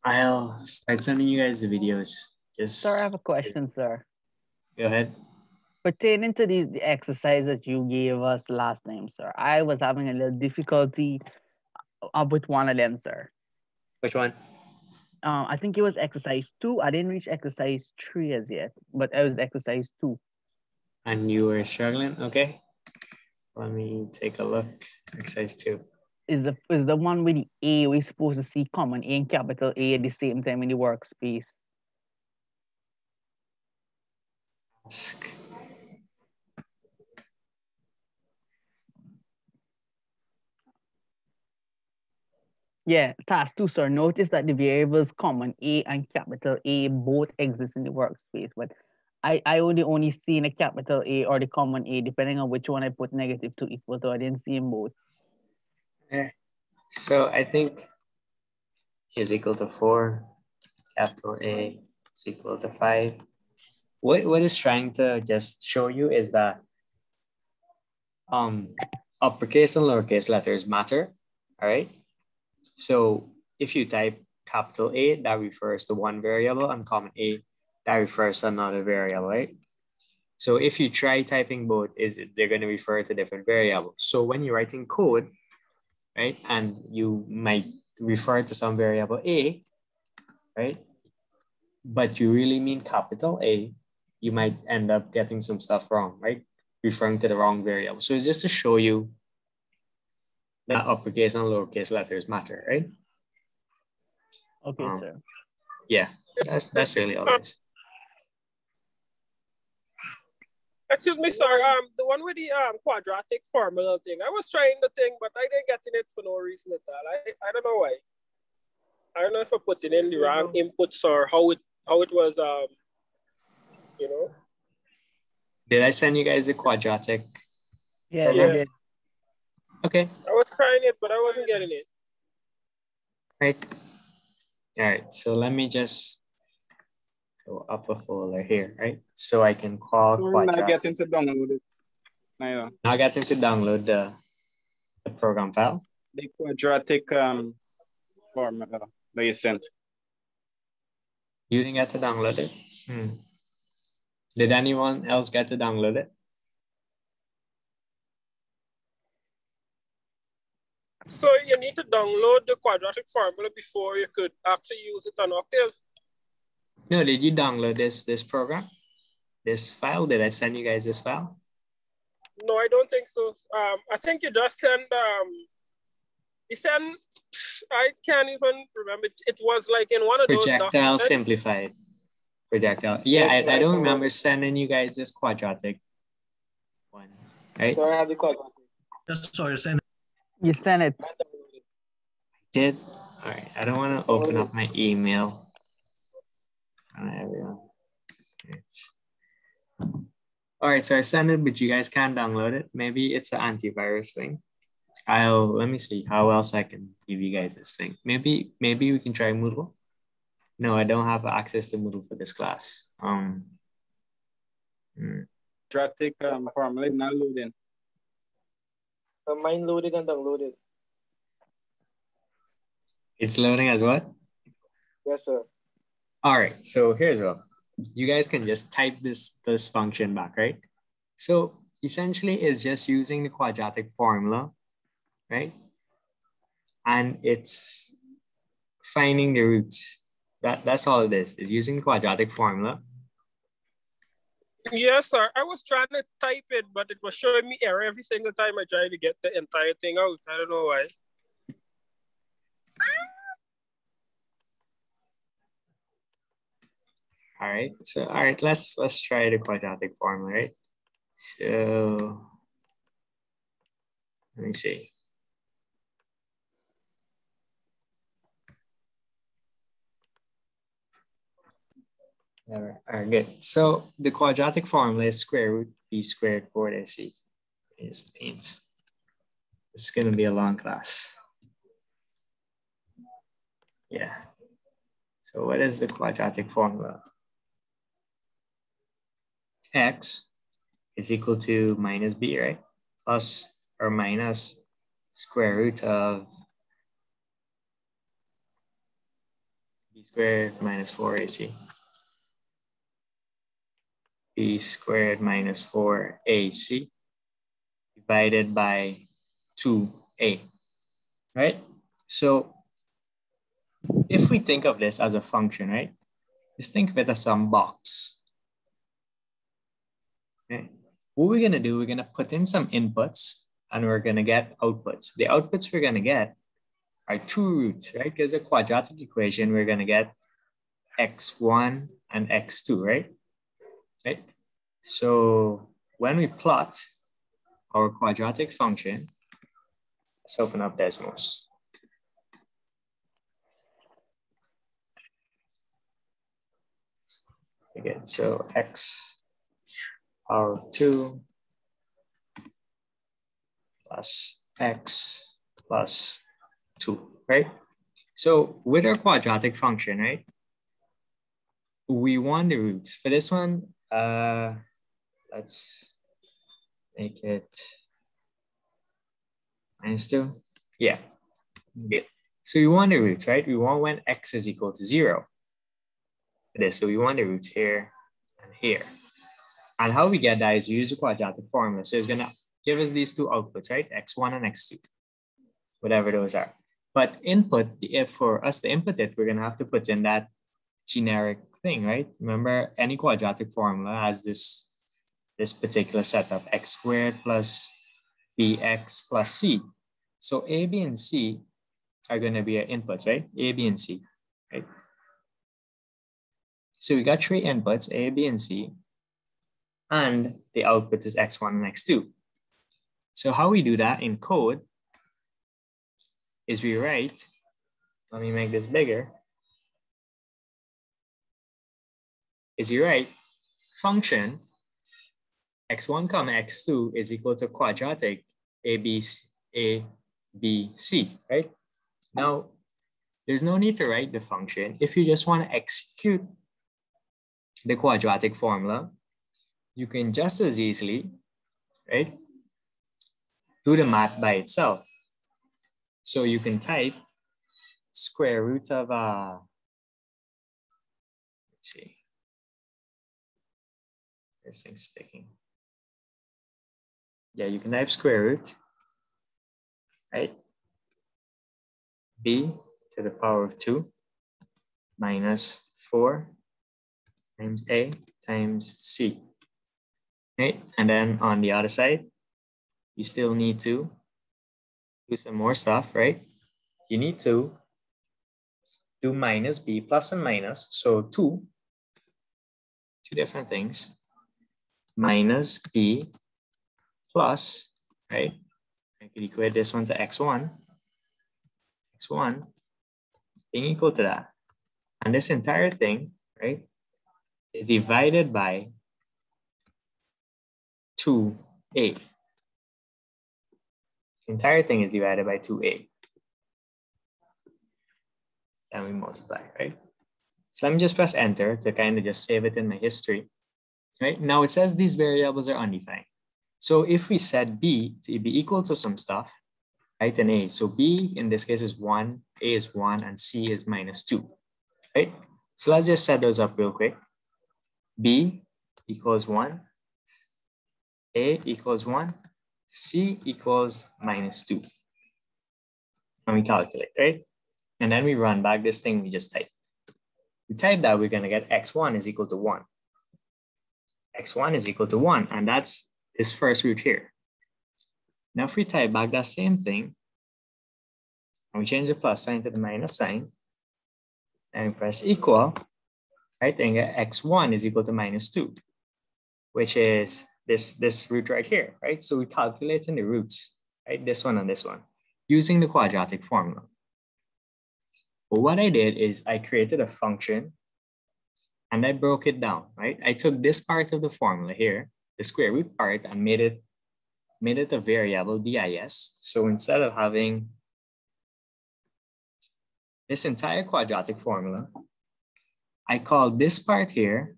I'll start sending you guys the videos. Just Sir, I have a question, sir. Go ahead. Pertaining to the exercise that you gave us last time, sir, I was having a little difficulty with one of them, sir. Which one? I think it was exercise 2. I didn't reach exercise 3 as yet, but I was exercise 2. And you were struggling? Okay. Let me take a look. Exercise 2. Is the one with the A we're supposed to see common A and capital A at the same time in the workspace? Ask. Yeah, task 2, sir. Notice that the variables common A and capital A both exist in the workspace, but I only see in a capital A or the common A, depending on which one I put -2 equal to. I didn't see in both. Okay. So I think is equal to 4, capital A is equal to 5. What it's trying to just show you is that uppercase and lowercase letters matter. All right. So if you type capital A, that refers to one variable, and common A, that refers to another variable, right? So if you try typing both, they're going to refer to different variables. So when you're writing code, right, and you might refer to some variable A, right, but you really mean capital A, you might end up getting some stuff wrong, right? Referring to the wrong variable. So it's just to show you that uppercase and lowercase letters matter, right? Okay, sir. Yeah, that's really all it is. Excuse me, sir. The one with the quadratic formula thing. I was trying the thing, but I didn't get in it for no reason at all. I don't know why. I don't know if I put it in the wrong inputs or how it was you know. Did I send you guys the quadratic? Yeah, you did. Okay. I was trying it, but I wasn't getting it. Right. All right. So let me just go up a folder here, right? So I can call quadratic. Not getting to download it. No. Not getting to download the program file. The quadratic formula that you sent. You didn't get to download it? Did anyone else get to download it? So you need to download the quadratic formula before you could actually use it on Octave? No, did you download this program? This file? Did I send you guys this file? No, I don't think so. I think you just sent, I can't even remember. It was like in one of those Projectile simplified. Projectile. Yeah, I don't remember sending you guys this quadratic one, right? So I have the quadratic. Just saw you send it. You sent it. Did? All right. I don't want to open up my email. Everyone. All right. So I sent it, but you guys can't download it. Maybe it's an antivirus thing. Let me see how else I can give you guys this thing. Maybe we can try Moodle. No, I don't have access to Moodle for this class. Quadratic formula not loading. Mine loaded and downloaded. It's loading as what? Yes, sir. All right. So here's what you guys can just type this function back, right? So essentially, it's just using the quadratic formula, right? And it's finding the roots. That's all it is using quadratic formula. Yes, sir. I was trying to type it, but it was showing me error every single time I tried to get the entire thing out. I don't know why. All right. So all right, let's try the quadratic formula, right? So let me see. All right, good. So the quadratic formula is square root b squared 4ac. It means it's going to be a long class. Yeah. So what is the quadratic formula? X is equal to minus b, right? Plus or minus square root of b squared minus 4ac. B squared minus 4ac divided by 2a, right? So if we think of this as a function, right? Just think of it as some box. Okay. What we're gonna do, we're gonna put in some inputs and we're gonna get outputs. The outputs we're gonna get are two roots, right? Because a quadratic equation, we're gonna get x1 and x2, right? Right? So when we plot our quadratic function, let's open up Desmos. Again, so x power of 2 plus x plus 2, right? So with our quadratic function, right, we want the roots. For this one, let's make it -2. Yeah, good. So we want the roots, right? We want when x is equal to 0. For this, so we want the roots here and here. And how we get that is we use the quadratic formula. So it's gonna give us these two outputs, right? x1 and x2, whatever those are. But input, if for us to input it, we're gonna have to put in that generic thing, right? Remember, any quadratic formula has this particular setup, x squared plus bx plus c. So a, b, and c are gonna be our inputs, right? A, b, and c, right? So we got three inputs, a, b, and c, and the output is x1 and x2. So how we do that in code is we write, let me make this bigger, is you write function x1 comma x2 is equal to quadratic a, b, c, right? Now, there's no need to write the function. If you just want to execute the quadratic formula, you can just as easily, right, do the math by itself. So you can type square root of, let's see, this thing's sticking. Yeah, you can type square root, right? B to the power of 2 minus 4 times A times C, right? And then on the other side, you still need to do some more stuff, right? You need to do minus B plus and minus, so two different things, minus B plus, right? I could equate this one to x1 being equal to that. And this entire thing, right, is divided by 2a. The entire thing is divided by 2a. And we multiply, right? So let me just press enter to kind of just save it in my history, right? Now it says these variables are undefined. So if we set b to be equal to some stuff, right, and a, so b in this case is 1, a is 1, and c is -2, right? So let's just set those up real quick. B equals 1, a equals 1, c equals -2. And we calculate, right? And then we run back this thing we just typed. We type that, we're gonna get x1 is equal to 1. x1 is equal to 1, and that's this first root here. Now if we type back that same thing, and we change the plus sign to the minus sign, and we press equal, right, and get x1 is equal to -2, which is this root right here, right? So we calculate in the roots, right, this one and this one, using the quadratic formula. But what I did is I created a function and I broke it down, right? I took this part of the formula here, the square root part, and made it a variable dis. So instead of having this entire quadratic formula, I call this part here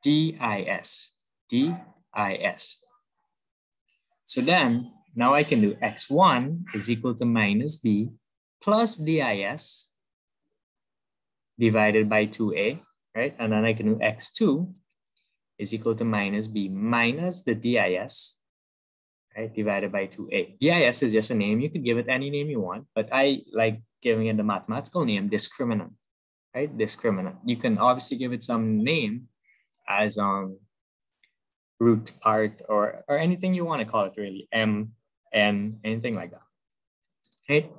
dis. So then now I can do x1 is equal to -b plus dis divided by 2a, right? And then I can do x2 is equal to minus b minus the dis, right, divided by 2a. Dis is just a name. You could give it any name you want, but I like giving it the mathematical name discriminant, right? Discriminant. You can obviously give it some name as root part or anything you want to call it, really. M, N, anything like that, right?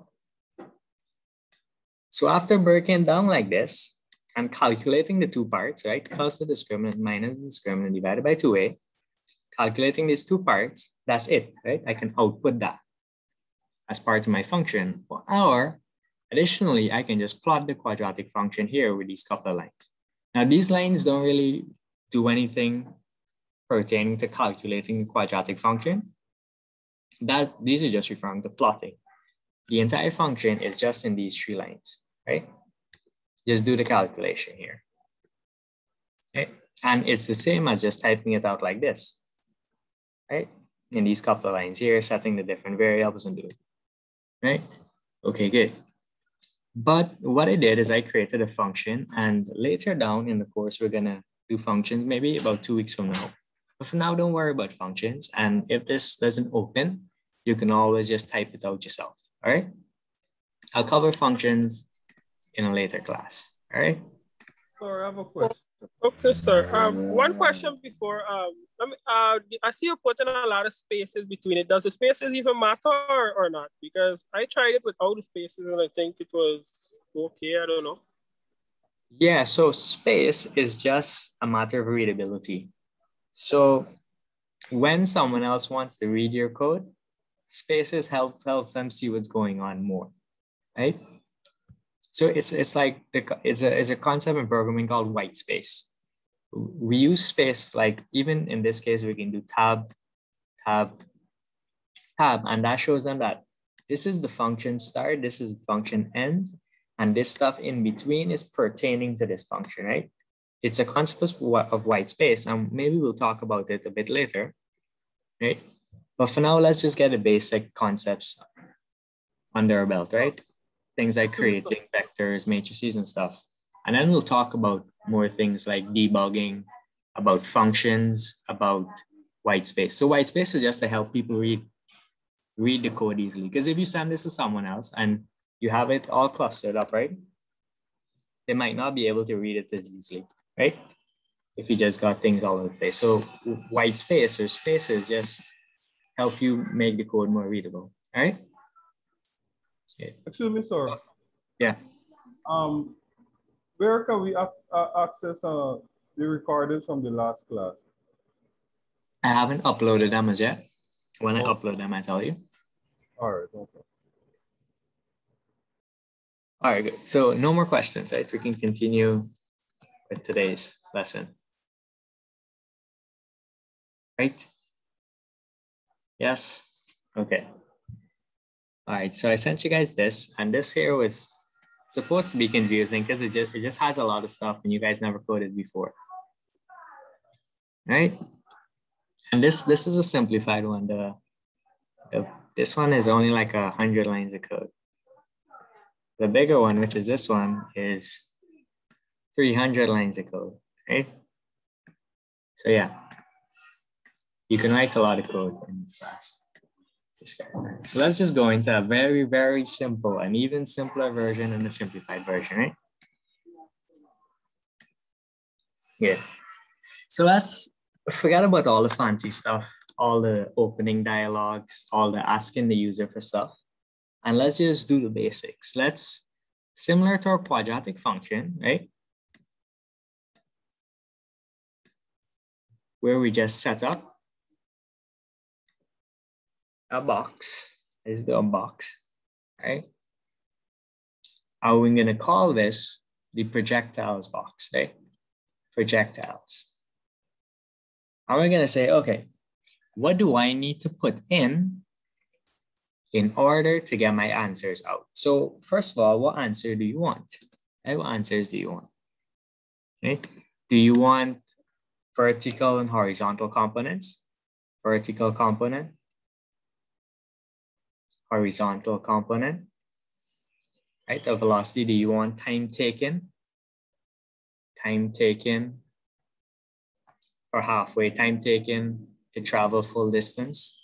So after breaking down like this and calculating the two parts, right? Cos the discriminant minus the discriminant divided by 2a, calculating these two parts, that's it, right? I can output that as part of my function. Or additionally, I can just plot the quadratic function here with these couple of lines. Now, these lines don't really do anything pertaining to calculating the quadratic function. These are just referring to plotting. The entire function is just in these three lines, right? Just do the calculation here, okay? And it's the same as just typing it out like this, right? In these couple of lines here, setting the different variables and doing it, right? Okay, good. But what I did is I created a function, and later down in the course, we're gonna do functions maybe about 2 weeks from now. But for now, don't worry about functions. And if this doesn't open, you can always just type it out yourself, all right? I'll cover functions in a later class, all right? Sorry, I have a question. Okay, sir. One question before. I see you putting a lot of spaces between it. Does the spaces even matter or not? Because I tried it without the spaces and I think it was okay. I don't know. Yeah, so space is just a matter of readability. So when someone else wants to read your code, spaces help them see what's going on more, right? So it's like it's a concept in programming called white space. We use space, like even in this case, we can do tab, and that shows them that this is the function start, this is the function end, and this stuff in between is pertaining to this function, right? It's a concept of white space, and maybe we'll talk about it a bit later, right? But for now, let's just get the basic concepts under our belt, right? Things like creating vectors, matrices, and stuff. And then we'll talk about more things like debugging, about functions, about white space. So white space is just to help people read the code easily. Because if you send this to someone else and you have it all clustered up, right? They might not be able to read it as easily, right? If you just got things all over the place. So white space or spaces just help you make the code more readable, all right? Okay. Excuse me, sir. Yeah. Where can we access the recordings from the last class? I haven't uploaded them as yet. When I upload them, I tell you. All right, okay. All right, good. So no more questions, right? We can continue with today's lesson. Right? Yes? Okay. All right, so I sent you guys this, and this here was supposed to be confusing because it just has a lot of stuff and you guys never coded before. Right? And this is a simplified one. This one is only like 100 lines of code. The bigger one, which is this one, is 300 lines of code, right? So yeah, you can write a lot of code in this class. So let's just go into a very, very simple, an even simpler version and a simplified version, right? Yeah. So let's forget about all the fancy stuff, all the opening dialogues, all the asking the user for stuff. And let's just do the basics. Let's, similar to our quadratic function, right? Where we just set up a box. This is the box, right? Are we gonna call this the projectiles box, right? Projectiles. Are we gonna say, okay, what do I need to put in order to get my answers out? So first of all, what answer do you want? Right? What answers do you want? Okay. Do you want vertical and horizontal components? Vertical component, horizontal component, right? The velocity, do you want time taken? time taken, or halfway, time taken to travel full distance,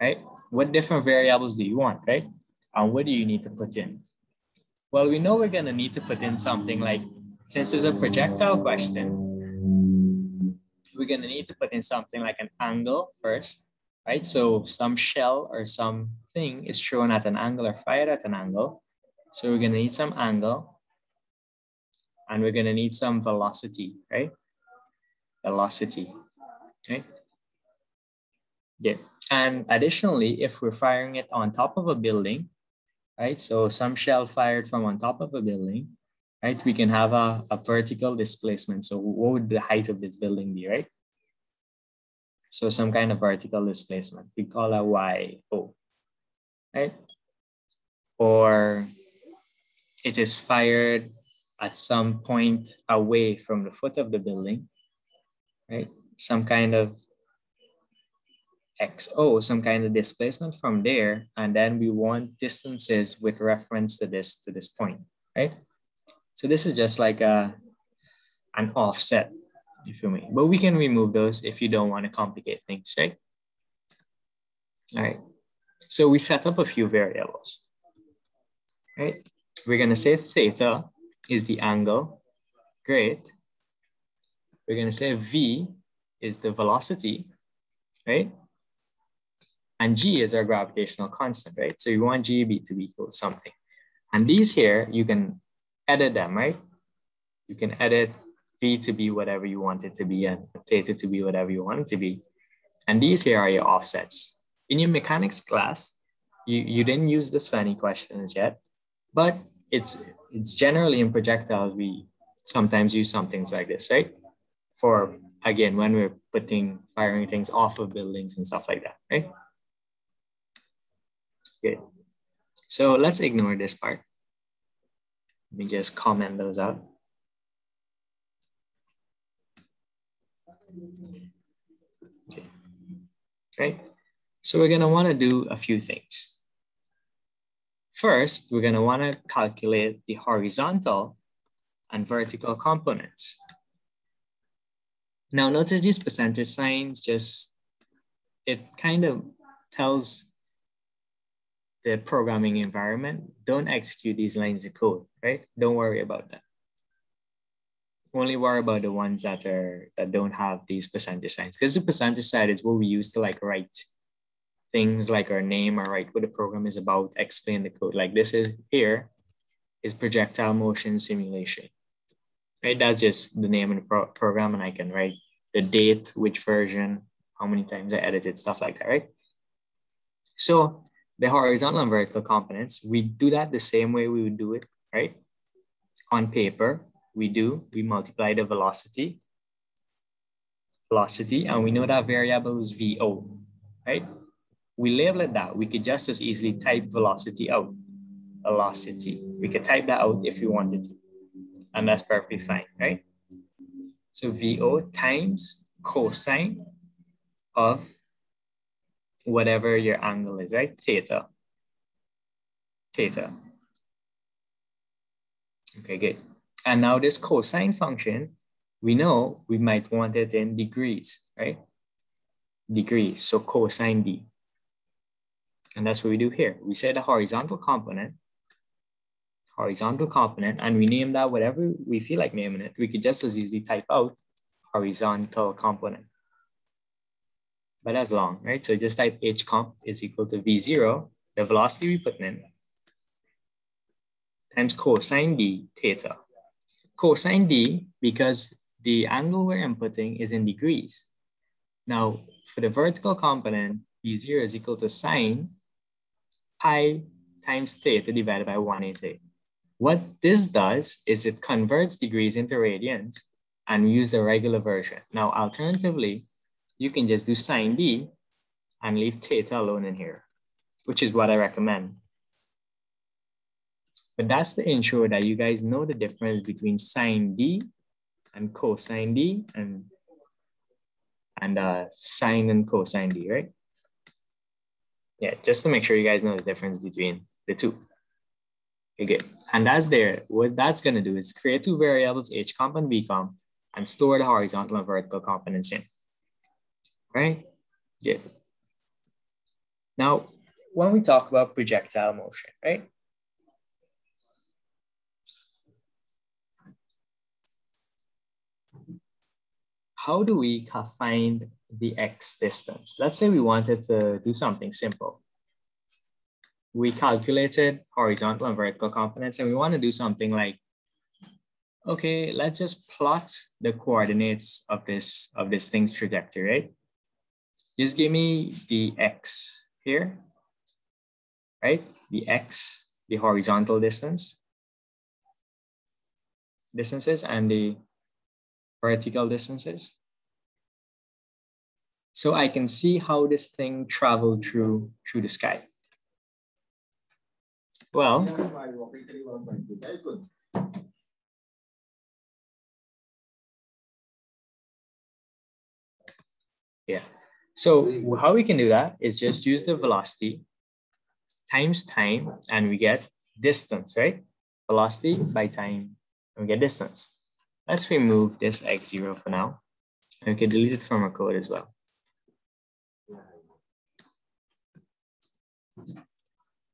right? What different variables do you want, right? And what do you need to put in? Well, we know we're gonna need to put in something like, since it's a projectile question, we're gonna need to put in something like an angle first, right? So some shell or something is thrown at an angle or fired at an angle. So we're gonna need some angle, and we're gonna need some velocity, right? Velocity, right? Yeah, and additionally, if we're firing it on top of a building, right? So some shell fired from on top of a building, right? We can have a vertical displacement. So what would the height of this building be, right? So some kind of vertical displacement. We call a YO, right? Or it is fired at some point away from the foot of the building, right? Some kind of XO, some kind of displacement from there, and then we want distances with reference to this point, right? So this is just like an offset, if you may. But we can remove those if you don't want to complicate things, right? All right. So we set up a few variables, right? We're gonna say theta is the angle. Great. We're gonna say V is the velocity, right? And G is our gravitational constant, right? So you want GB to be equal to something. And these here, you can edit them, right? You can edit V to be whatever you want it to be and theta to be whatever you want it to be. And these here are your offsets. In your mechanics class, you didn't use this for any questions yet, but it's generally in projectiles, we sometimes use some things like this, right? For, again, when we're firing things off of buildings and stuff like that, right? Okay, so let's ignore this part. Let me just comment those out. Okay, right? So we're gonna wanna do a few things. First, we're gonna wanna calculate the horizontal and vertical components. Now notice these percentage signs, it kind of tells the programming environment, don't execute these lines of code, right? Don't worry about that. Only worry about the ones that don't have these percentage signs, because the percentage sign is what we use to like write things like our name or write what the program is about, explain the code. Like this is here is projectile motion simulation, right? That's just the name of the program, and I can write the date, which version, how many times I edited, stuff like that, right? So the horizontal and vertical components, we do that the same way we would do it, right? On paper, we multiply the velocity, and we know that variable is VO, right? We label it that. We could just as easily type velocity out, velocity. We could type that out if we wanted to, and that's perfectly fine, right? So VO times cosine of whatever your angle is, right? Theta. Okay, good. And now this cosine function, we know we might want it in degrees, right? Degrees, so cosine D. And that's what we do here. We say the horizontal component, and we name that whatever we feel like naming it. We could just as easily type out horizontal component. But that's long, right? So just type H comp is equal to V0, the velocity we put in, times cosine D theta. Cosine D, because the angle we're inputting is in degrees. Now, for the vertical component, V0 is equal to sine pi times theta divided by 180. What this does is it converts degrees into radians, and we use the regular version. Now, alternatively, you can just do sine D and leave theta alone in here, which is what I recommend. But that's to ensure that you guys know the difference between sine D and cosine D and sine and cosine D, right? Yeah, just to make sure you guys know the difference between the two. Okay, good. And that's there. What that's going to do is create two variables, h comp and v comp, and store the horizontal and vertical components in. Right? Good. Now, when we talk about projectile motion, right? How do we find the x distance? Let's say we wanted to do something simple. We calculated horizontal and vertical components, and we want to do something like, okay, let's just plot the coordinates of this thing's trajectory, right? Just give me the x here, right? The x, the horizontal distances, and the vertical distances. So I can see how this thing traveled through the sky. Well, yeah. So how we can do that is just use the velocity times time, and we get distance, right? Velocity by time, and we get distance. Let's remove this x0 for now, and we can delete it from our code as well.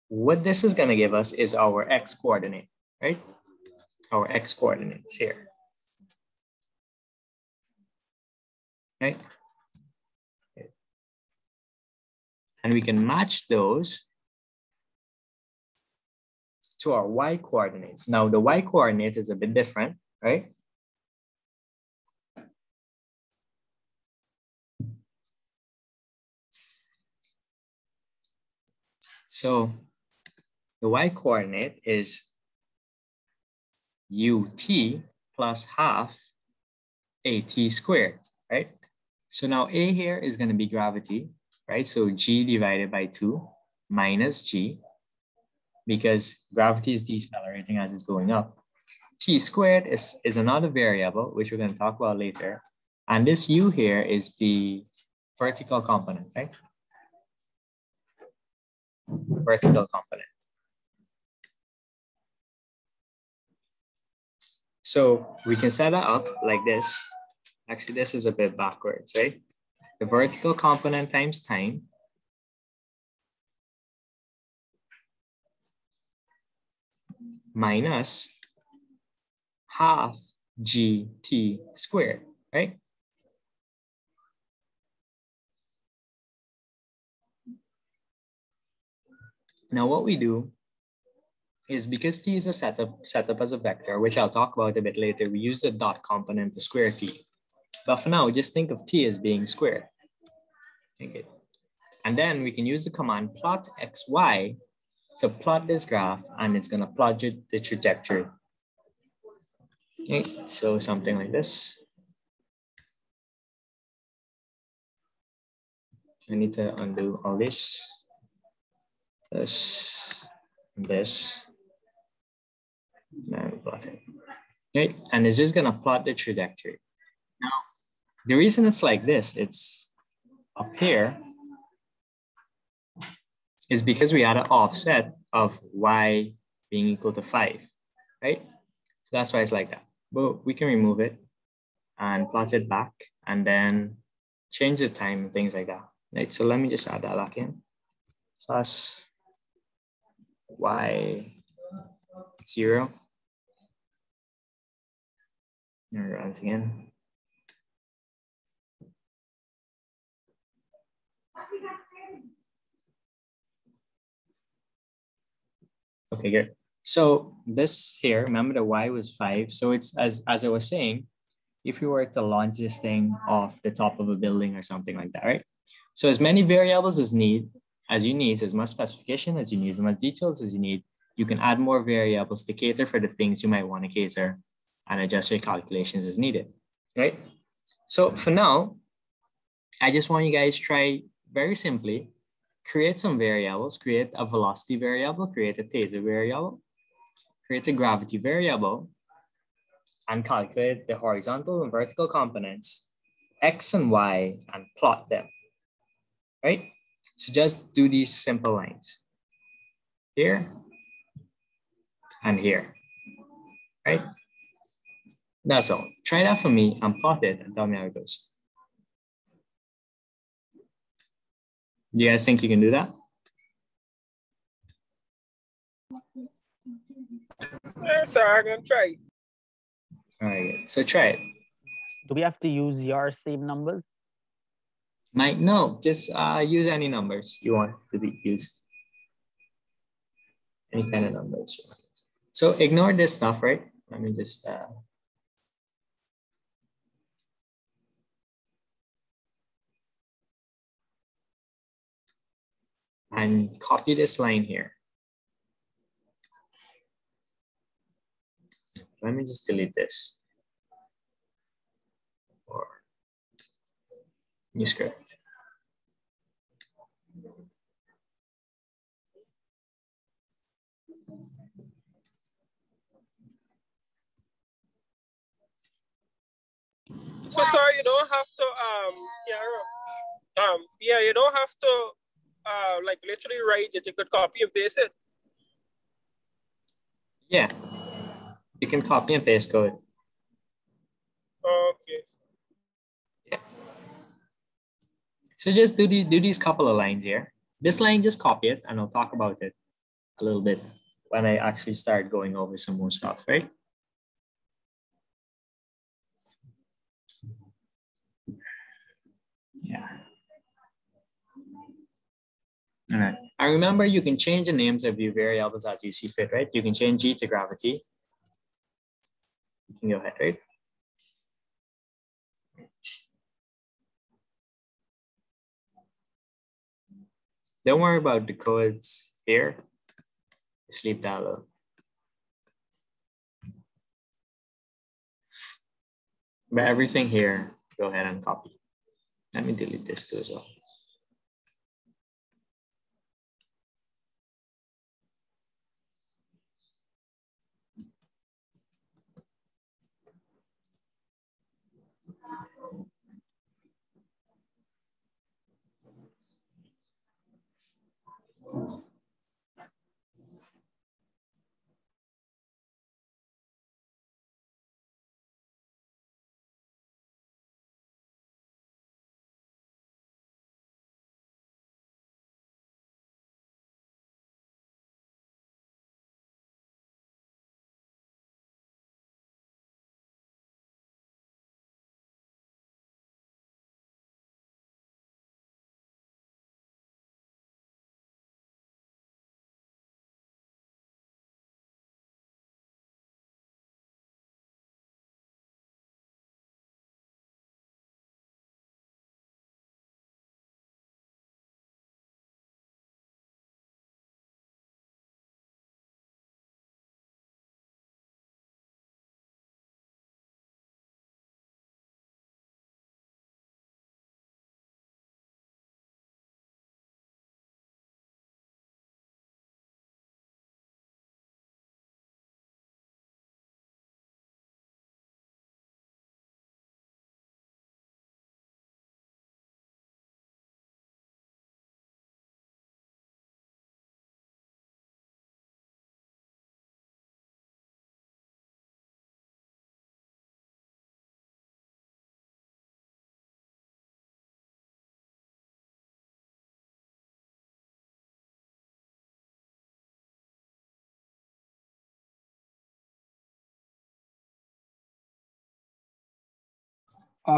What this is going to give us is our x coordinate, right? Our x coordinates here, right? And we can match those to our y coordinates. Now the y coordinate is a bit different, right? So the y coordinate is ut plus half at squared, right? So now a here is going to be gravity, right? So g divided by 2 minus g, because gravity is decelerating as it's going up. T squared is another variable, which we're going to talk about later. And this u here is the vertical component, right? Vertical component. So we can set that up like this. Actually, this is a bit backwards, right? The vertical component times time minus half gt squared, right? Now what we do is, because t is a set up as a vector, which I'll talk about a bit later, we use the dot component to square t. But for now, just think of t as being squared. Okay. And then we can use the command plot xy to plot this graph, and it's going to plot the trajectory. Okay, so something like this. I need to undo all this, and this. Now plot it. Okay, and it's just going to plot the trajectory. Now, the reason it's like this, it's up here, is because we had an offset of y being equal to 5, right? So that's why it's like that. But we can remove it and plot it back, and then change the time and things like that. Right? So let me just add that back in. Plus y0. And run it again. Okay, good. So this here, remember the y was 5. So it's, as I was saying, if you were to launch this thing off the top of a building or something like that, right? So as many variables as you need, as much specification as you need, as much details as you need, you can add more variables to cater for the things you might want to cater and adjust your calculations as needed, right? So for now, I just want you guys to try very simply, create some variables, create a velocity variable, create a theta variable, create a gravity variable, and calculate the horizontal and vertical components, x and y, and plot them, right? So just do these simple lines. Here, and here, right? That's all. Try that for me and plot it and tell me how it goes. Do you guys think you can do that? Yeah, sir, I'm gonna try. All right, so try it. Do we have to use your same numbers? No, just use any numbers you want to be used. Any kind of numbers you want. So ignore this stuff, right? Let me just and copy this line here. Let me just delete this. Or new script. So sorry, you don't have to you don't have to like literally write it. You could copy and paste it. Yeah, you can copy and paste code. Okay. Yeah. So just do these couple of lines here. This line, just copy it, and I'll talk about it a little bit when I actually start going over some more stuff, right? Yeah. All right. And remember, you can change the names of your variables as you see fit, right? You can change G to gravity. You can go ahead, right? Don't worry about the codes here. Just leave that alone. But everything here, go ahead and copy. Let me delete this too as well.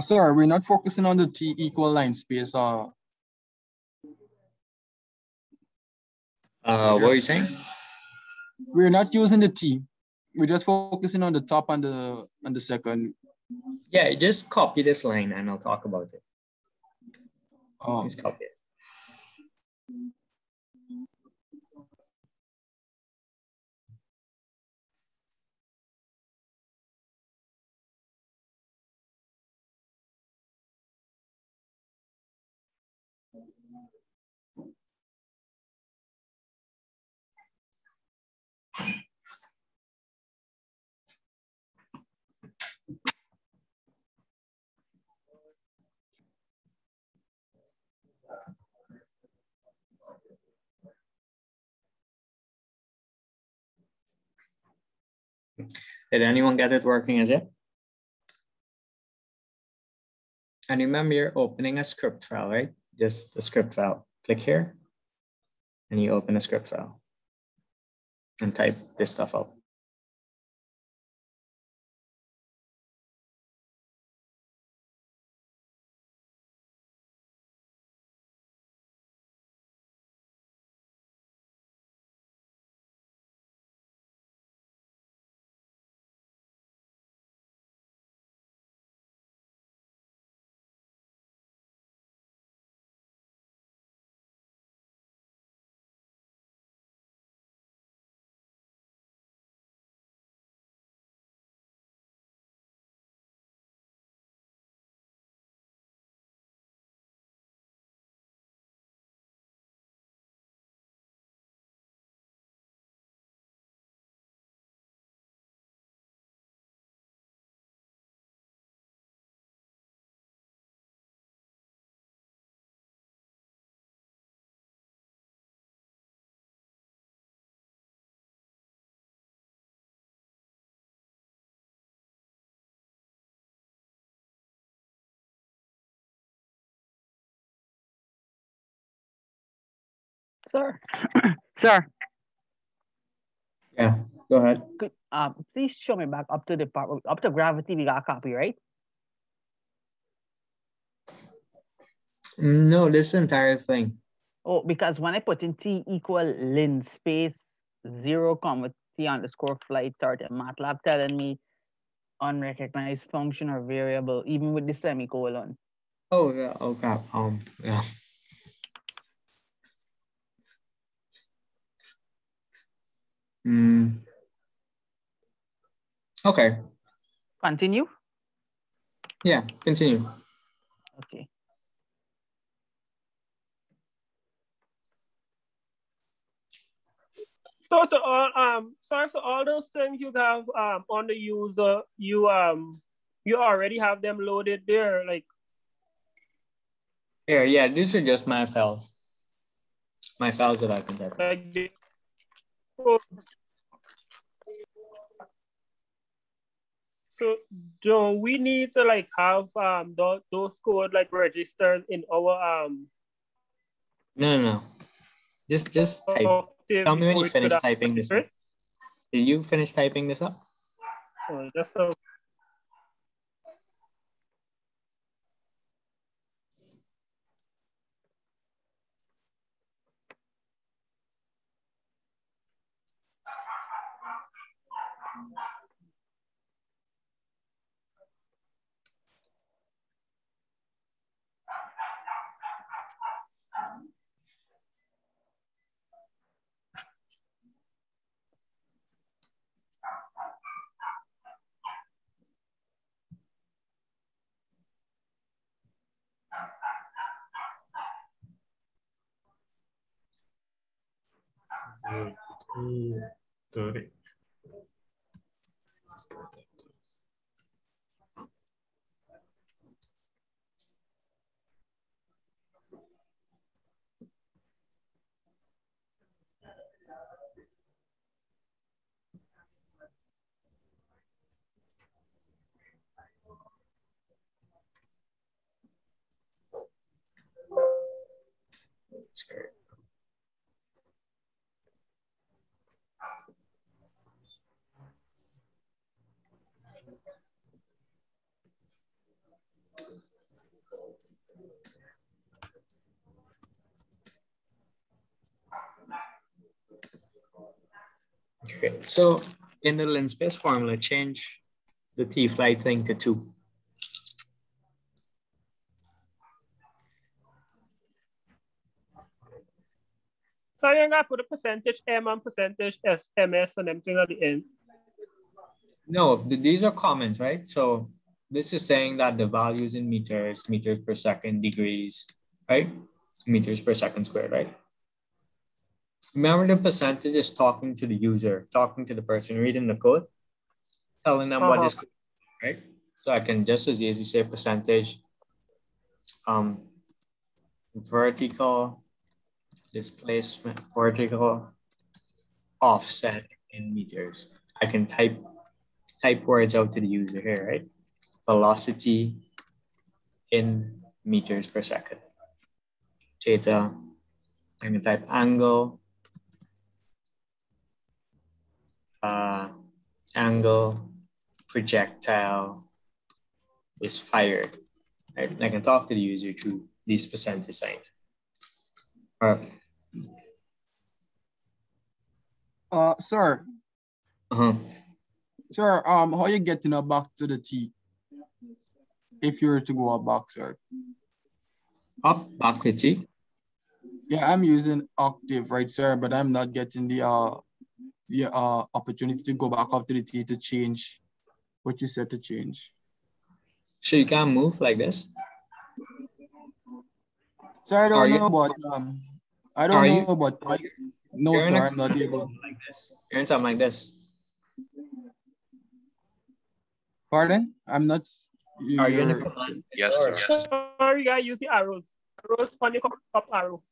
Sir, we're not focusing on the T equal line space. What are you saying? We're not using the T. We're just focusing on the top and the second. Yeah, just copy this line and I'll talk about it. Oh. Just copy it. Did anyone get it working as it? And remember, you're opening a script file, right? Just the script file. Click here, and you open a script file and type this stuff out. Sir, sir, Yeah, go ahead. could please show me back up to the part up to gravity. We got a copy, right? No, this entire thing. Oh, because when I put in t equal lin space 0 comma t underscore flight start, MATLAB telling me unrecognized function or variable, even with the semicolon. Oh yeah. Okay. Yeah. Okay. Continue. Yeah. Continue. Okay. So to all sorry, so all those things you have on the user, you already have them loaded there, like. Here, yeah, these are just my files. My files that I can type. Like so do we need to like have those code like registered in our No. Just type. Tell me when you finish typing this up. Did you finish typing this up? Just so. That's great. Okay, so in the lens space formula, change the t flight thing to 2. So you're gonna put a percentage M and percentage MS and everything at the end. No, these are comments, right? So this is saying that the values in meters, meters per second, degrees, right? Meters per second squared, right? Remember, the percentage is talking to the user, talking to the person reading the code, telling them what is, right? So I can just as easily say percentage, vertical displacement, vertical offset in meters. I can type type words out to the user here, right? Velocity in meters per second. Theta, I can type angle, angle, projectile is fired, right? And I can talk to the user through these percentage signs. All right. Sir. Sir, how you getting back to the T? If you were to go back, sir. Back to T? Yeah, I'm using octave, right, sir? But I'm not getting the opportunity to go back up to the T to change what you said to change. So you can't move like this? Sir, I don't know about I don't know about no, sir, I'm not able. Like this. You're in something like this. Pardon? I'm not. Are you in a command? Yes, sir. Sorry, you gotta use the arrows. Arrows on the up arrow.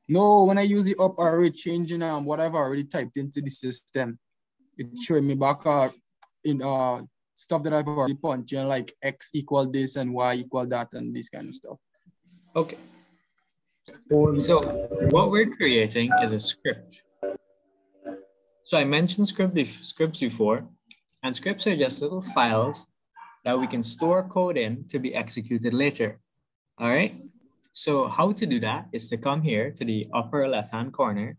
No, when I use the up arrow, it's changing what I've already typed into the system. It's showing me back in stuff that I've already punched in, like X equal this and Y equal that and this kind of stuff. Okay. So what we're creating is a script. So I mentioned scripts before, and scripts are just little files that we can store code in to be executed later. All right. So how to do that is to come here to the upper left-hand corner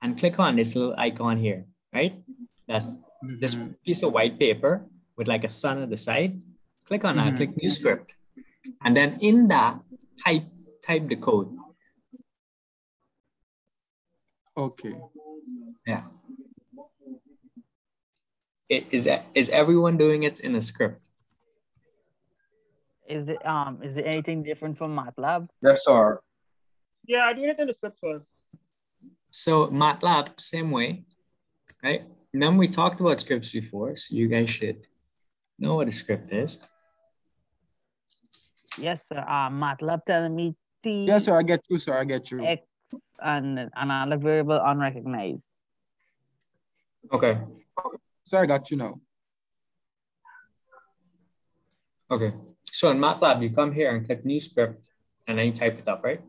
and click on this little icon here, right? That's this piece of white paper with like a sun at the side. Click on that, click new script. And then in that, type the code. Okay. Yeah. Is everyone doing it in a script? Is it anything different from MATLAB? Yes, sir. Yeah, I do it in the script, sir. So MATLAB, same way, right? Then we talked about scripts before, so you guys should know what a script is. Yes, sir. MATLAB telling me T. Yes, sir. I get you, sir. I get you. X and another variable unrecognized. Okay. Sir, I got you now. Okay. So in MATLAB, you come here and click new script and then you type it up, right?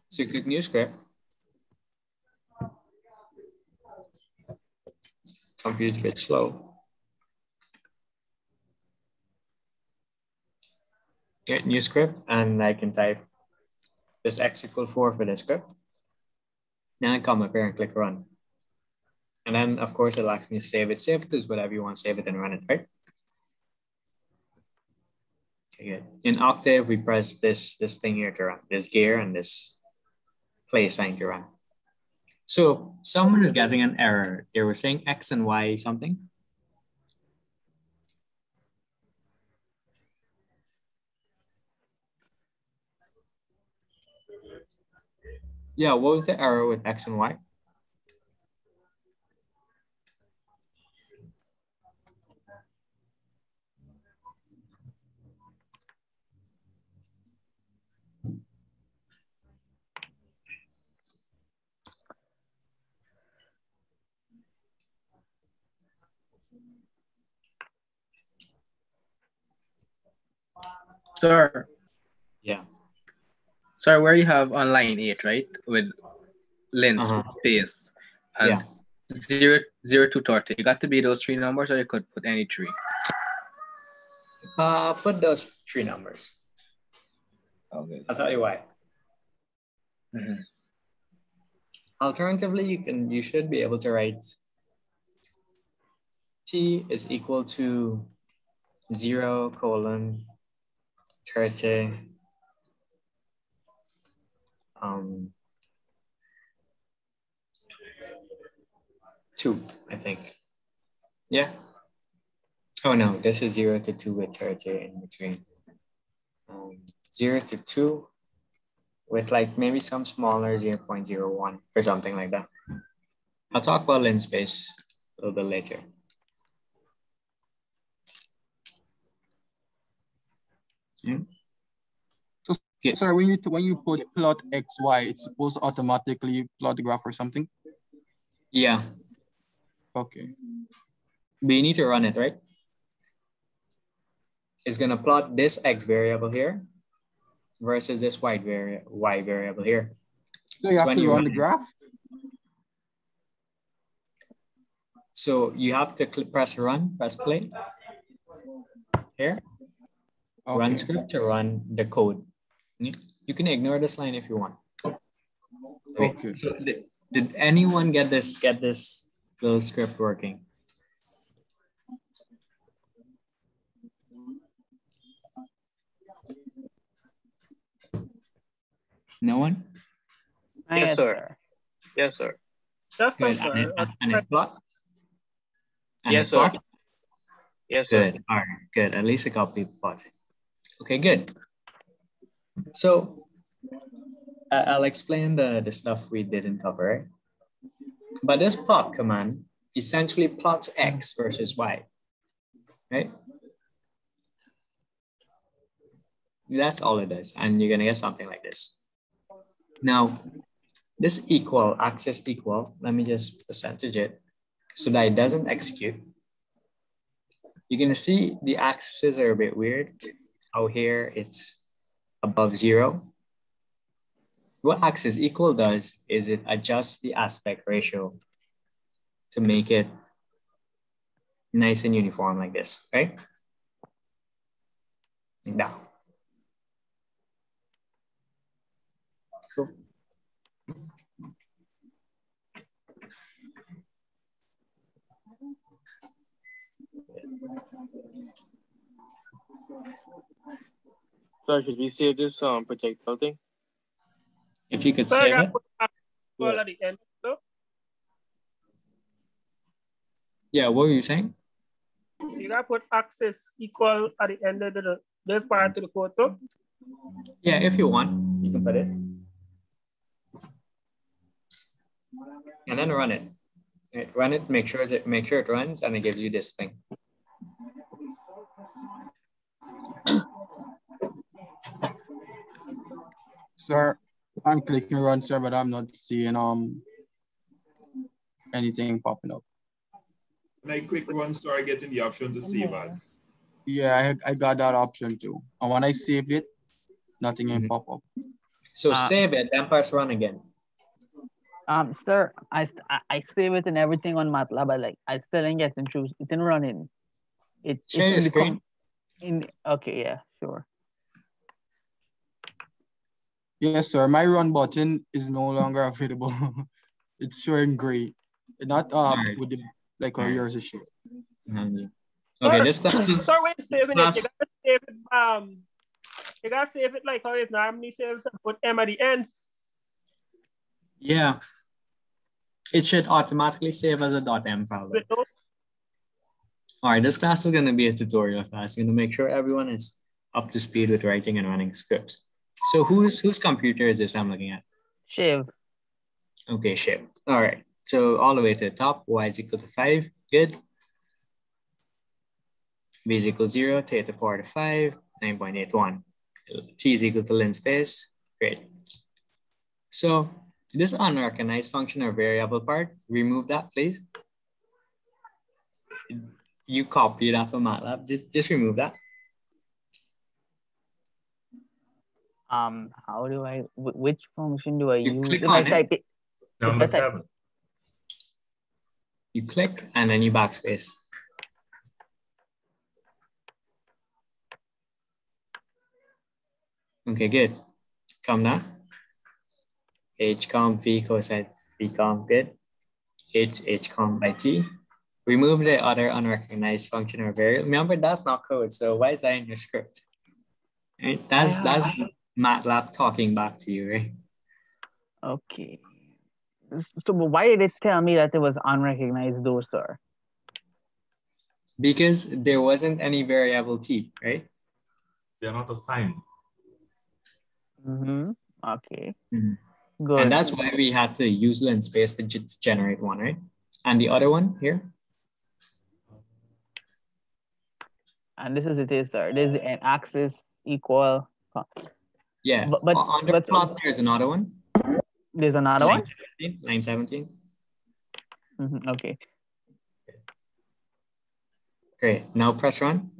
So you click new script. Computer's a bit slow. Get new script and I can type this X equal 4 for the script. Then I come up here and click run. And then of course it asks me to save it. Save it as whatever you want, save it and run it, right? Okay, good. In Octave, we press this thing here to run, this gear and this play sign to run. So someone is getting an error. They were saying X and Y something. Yeah, what was the error with X and Y? Sir. Yeah. Sorry, where you have on line 8, right? With length, space, and 0 to 30. You got to be those 3 numbers, or you could put any 3. Put those 3 numbers. Okay. I'll tell you why. Alternatively, you should be able to write T is equal to 0:30. 2, I think. Yeah. Oh no, this is 0 to 2 with 30 in between. 0 to 2 with like maybe some smaller 0.01 or something like that. I'll talk about lens space a little bit later. So, sorry, when you put plot XY, it's supposed to automatically plot the graph or something? Yeah. Okay. But you need to run it, right? It's gonna plot this X variable here versus this Y variable here. So you have to run the graph? So you have to press run, press play. Here. Okay. Run script to run the code. You can ignore this line if you want. Okay. So did anyone get this little script working? No one? Yes, sir. Yes, sir. That's good. Sir. And it plot? And yes, it sir. plot? Yes, sir. Good. All right. Good. At least a couple people plot it. Okay, good. So I'll explain the stuff we didn't cover. Right? But this plot command essentially plots X versus Y, right? That's all it does. And you're gonna get something like this. Now, this equal, axis equal, let me just percentage it so that it doesn't execute. You're gonna see the axes are a bit weird. Out here, it's above 0. What axis equal does is it adjusts the aspect ratio to make it nice and uniform like this, right? Like that. Cool. So should we save this projectile thing? If you could save it. At the end, so? Yeah, what were you saying? You gotta put axis equal at the end of the part of the code too. Yeah, if you want, you can put it. And then run it. Run it, make sure it runs, and it gives you this thing. Sir, I'm clicking run, sir, but I'm not seeing anything popping up. When I click run, so I get in the option to save as. Yeah, I got that option too. And when I saved it, nothing will pop up. So save it, then press run again. Sir, I save it and everything on MATLAB, but like I still ain't getting through. It didn't run in. Share your screen. Okay, yeah, sure. Yes, sir. My run button is no longer available. It's showing gray. Not right. with the like how yours is showing. Okay, this class is. So when saving it, you gotta save it. You gotta save it like how it normally saves. Put M at the end. Yeah. It should automatically save as a .m file. All right, this class is going to be a tutorial class. I'm going to make sure everyone is up to speed with writing and running scripts. So whose computer is this I'm looking at? Shiv. Okay, Shiv. All right. So all the way to the top, y is equal to 5. Good. B is equal to 0, to the power of 5, 9.81. T is equal to length space. Great. So this unrecognized function or variable part, remove that, please. You copy that from MATLAB. Just remove that. How do I? Which function do I use? Click if on I type it. Number 7. You click and then you backspace. Okay, good. Come down. H comp V cosine V comp, good. H comp by T. Remove the other unrecognized function or variable. Remember, that's not code, so why is that in your script? Right? That's MATLAB talking back to you, right? Okay. So why did it tell me that it was unrecognized though, sir? Because there wasn't any variable T, right? They're not assigned. Okay. Good. And that's why we had to use length space to generate one, right? And the other one here. And this is it, sir. This is an axis equal. Yeah. But on the plot, there's another one. There's another one? Line 17. Okay. Great. Now press run.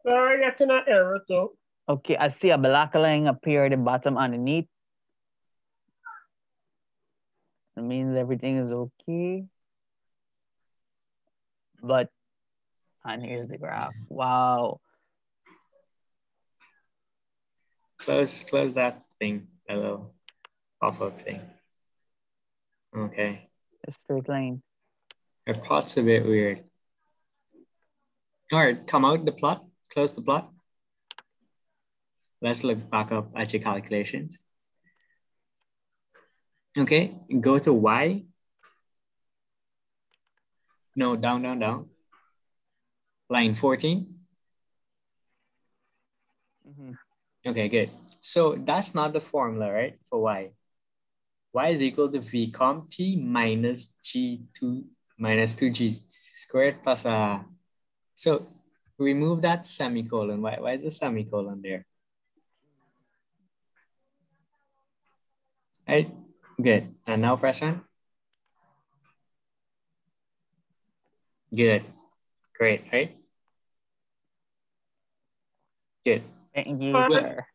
Sorry, getting an error too. Okay, I see a black line appear at the bottom underneath. It means everything is okay. But, and here's the graph. Wow. Close that thing, that little pop-up thing. Okay. A straight line. Your plot's a bit weird. All right, come out the plot, close the plot. Let's look back up at your calculations. Okay, go to Y. No, down. Line 14. Okay, good. So that's not the formula, right, for Y. Y is equal to V comp T minus 2G squared plus so remove that semicolon. Why is the semicolon there? Right, good. And now press on. Good, great, right? Good. Thank you, Good. sir.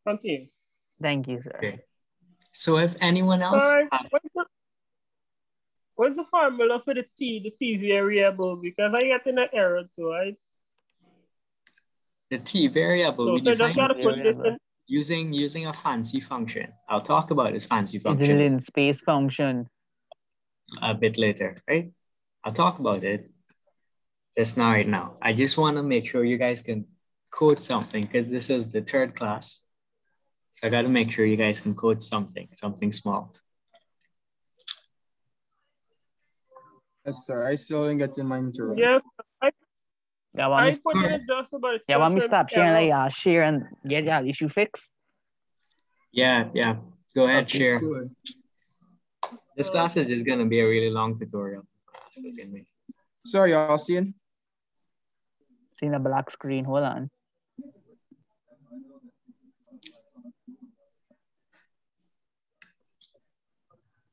Continue. Thank you, sir. Okay. So if anyone else, Sorry, what's the formula for the T variable? Because I get an error too, right? the T variable, So, we so I just define gotta put this in. using a fancy function. I'll talk about this fancy It's function in space function. a bit later, right? I'll talk about it just now, right now. I just want to make sure you guys can code something because this is the third class. So I got to make sure you guys can code something small. Yes, sir. I still didn't get in my intro. Yes, Yeah, I put in just about yeah, want me stop sharing error. like share and get your issue fixed? Yeah. Go ahead, Okay, share. cool. This class is just going to be a really long tutorial. Sorry, y'all seeing? Seeing a black screen. Hold on.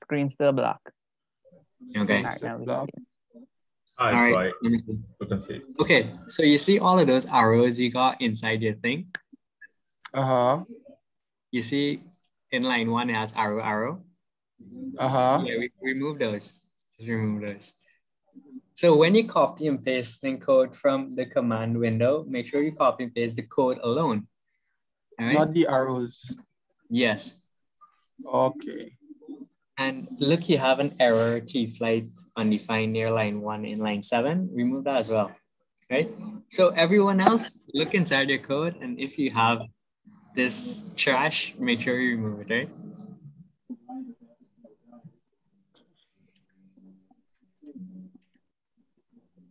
Screen still black. Okay. All All right, now we can right. see. We can see. Okay, so you see all of those arrows you got inside your thing? Uh-huh. You see in line 1, it has arrow. Uh-huh. Yeah, we remove those. Just remove those. So when you copy and paste code from the command window, make sure you copy and paste the code alone. All right? Not the arrows. Yes. Okay. And look, you have an error T flight undefined near line 1 in line 7. Remove that as well, right? So everyone else, look inside your code, and if you have this trash, make sure you remove it, right?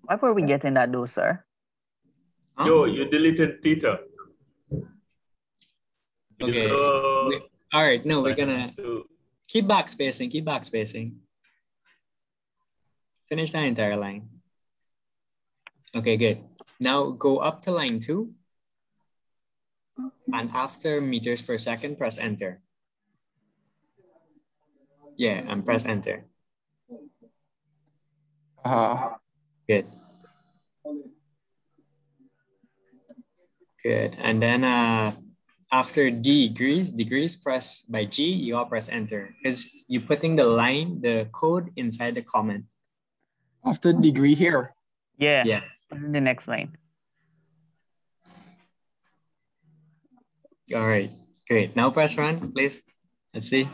Why were we getting that though, sir? Huh? Yo, you deleted theta. Okay. All right, no, we're gonna keep backspacing. Finish that entire line. Okay, good. Now go up to line 2. And after meters per second, press enter. Yeah, and press enter. Good. Good. And then after degrees, press by G, you all press enter. Because you're putting the code inside the comment. After degree here. Yeah. Yeah. In the next line. All right, great. Now press run, please. Let's see.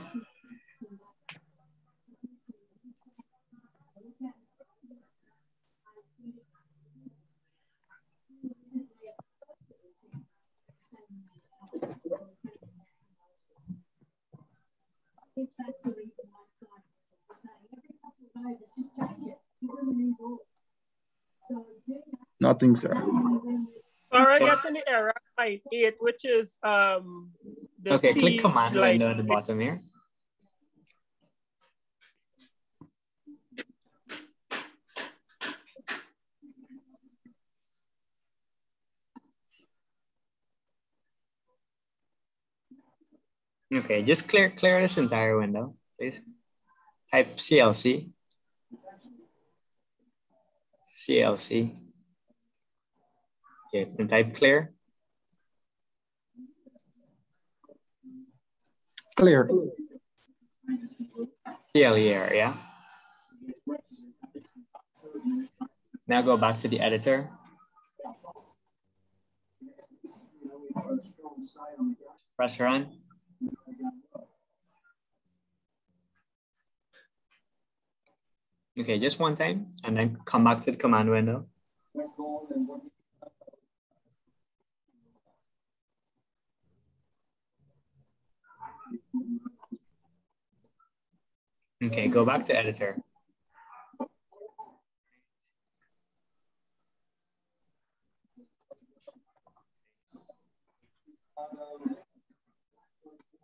Nothing, sir. All right, I got an error line 8, which is the okay, T, click command like, window at the bottom here. Okay, just clear this entire window, please. Type CLC. CLC. Okay, and type clear. Clear. CLE error, yeah. Now go back to the editor. Press run. Okay, just one time, and then come back to the command window. Okay, go back to editor.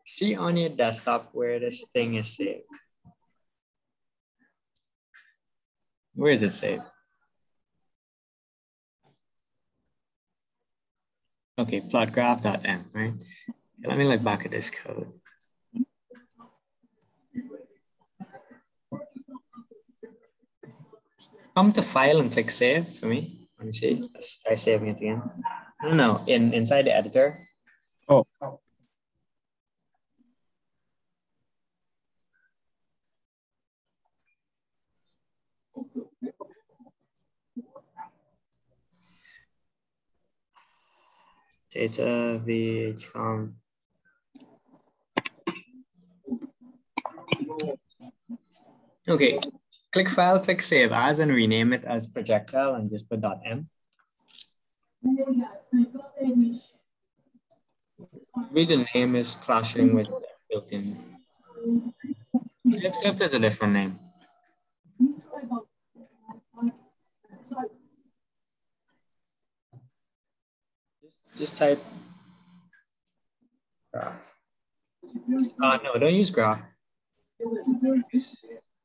See on your desktop where this thing is saved. Where is it saved? Okay, plot graph.m, right? Okay, let me look back at this code. Come to file and click save for me. Let me see. Let's try saving it again. No, inside the editor. Oh. Data vhcom. Okay, click file, click save as, and rename it as projectile and just put .m. Maybe the name is clashing with the built-in. See if there's a different name. Just type graph. No, don't use graph.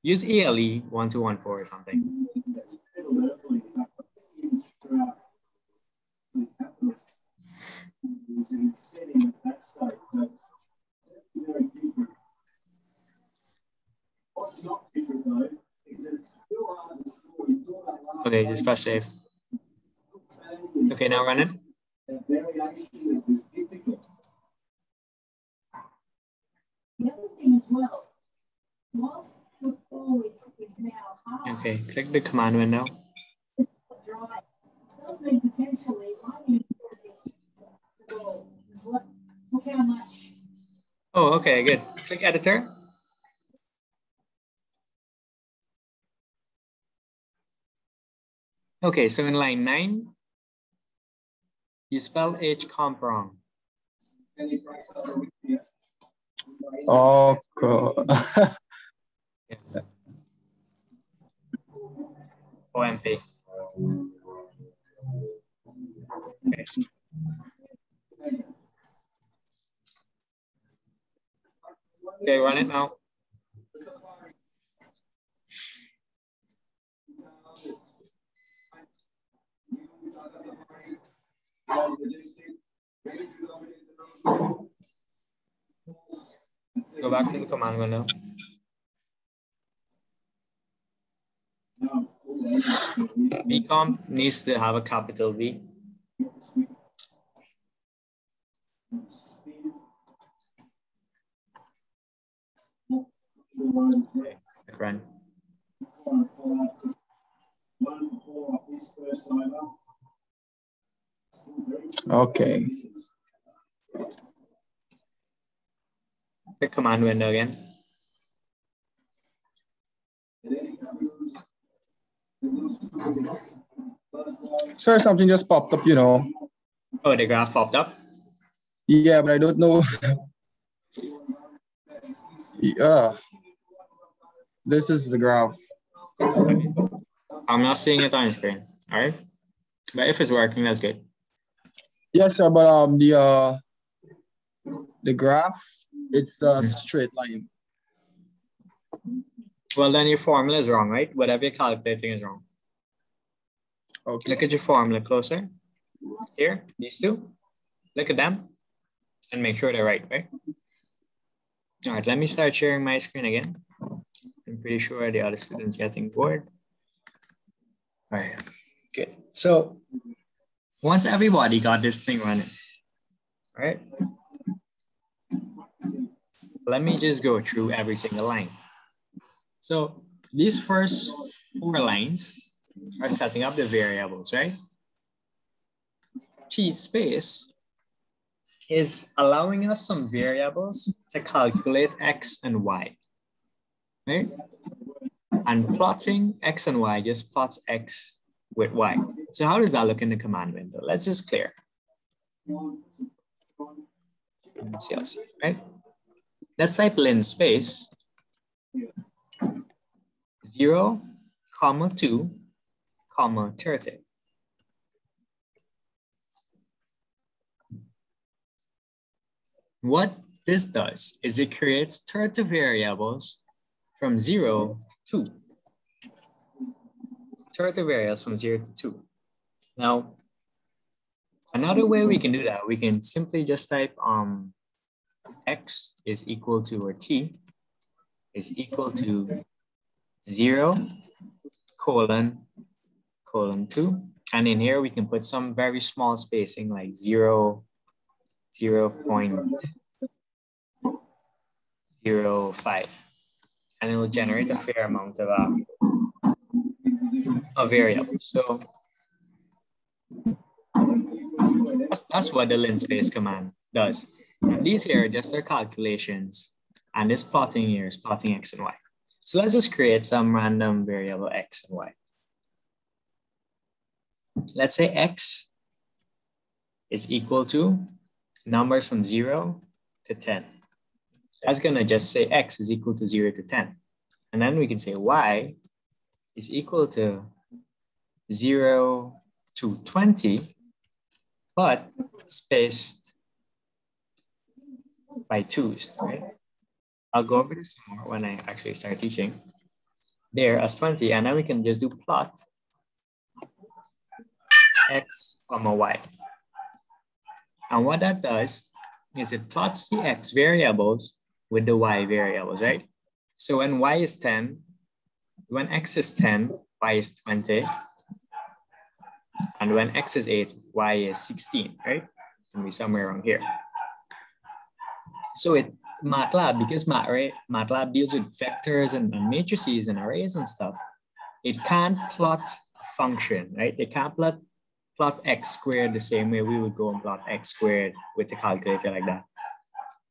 Use ELE 1214 or something. Okay, just press save. Okay, now run it. Okay, click the command window. Oh, okay, good. Click editor. Okay, so in line 9, you spell HComp wrong. Oh, God. Yeah. OMP. Okay. Okay, run it now. Go back to the command window. vcomp needs to have a capital V. Okay, run. Okay. The command window again. Sir, something just popped up, you know. Oh, the graph popped up? Yeah, but I don't know. Yeah. This is the graph. I'm not seeing it on your screen. All right. But if it's working, that's good. Yes, sir, but the graph, it's a straight line. Well, then your formula is wrong, right? Whatever you're calculating is wrong. Okay. Look at your formula closer. Here, these two. Look at them and make sure they're right? All right, let me start sharing my screen again. I'm pretty sure the other students getting bored. All right. Good. So once everybody got this thing running, all right, let me just go through every single line. So these first 4 lines are setting up the variables, right? T space is allowing us some variables to calculate X and Y, right? And plotting X and Y just plots X with Y. So how does that look in the command window? Let's just clear. CLC, right? Let's type linspace 0, 2, 30. What this does is it creates 30 variables from 0 to 2. 30 variables from 0 to 2. Now, another way we can do that, we can simply just type X is equal to, or T is equal to 0, colon 2. And in here, we can put some very small spacing like 0.05. And it will generate a fair amount of variables. So that's what the linspace command does. And these here are just their calculations. And this plotting here is plotting X and Y. So let's just create some random variable X and Y. Let's say X is equal to numbers from 0 to 10. That's gonna just say X is equal to 0 to 10. And then we can say Y is equal to 0 to 20, but spaced by 2s, right? I'll go over this more when I actually start teaching. There as 20, and then we can just do plot X, Y. And what that does is it plots the X variables with the Y variables, right? So when Y is 10, when X is 10, Y is 20. And when X is 8, Y is 16, right? It's gonna be somewhere around here. So it MATLAB, because MATLAB deals with vectors and matrices and arrays and stuff, it can't plot a function, right? It can't plot X squared the same way we would go and plot X squared with a calculator like that.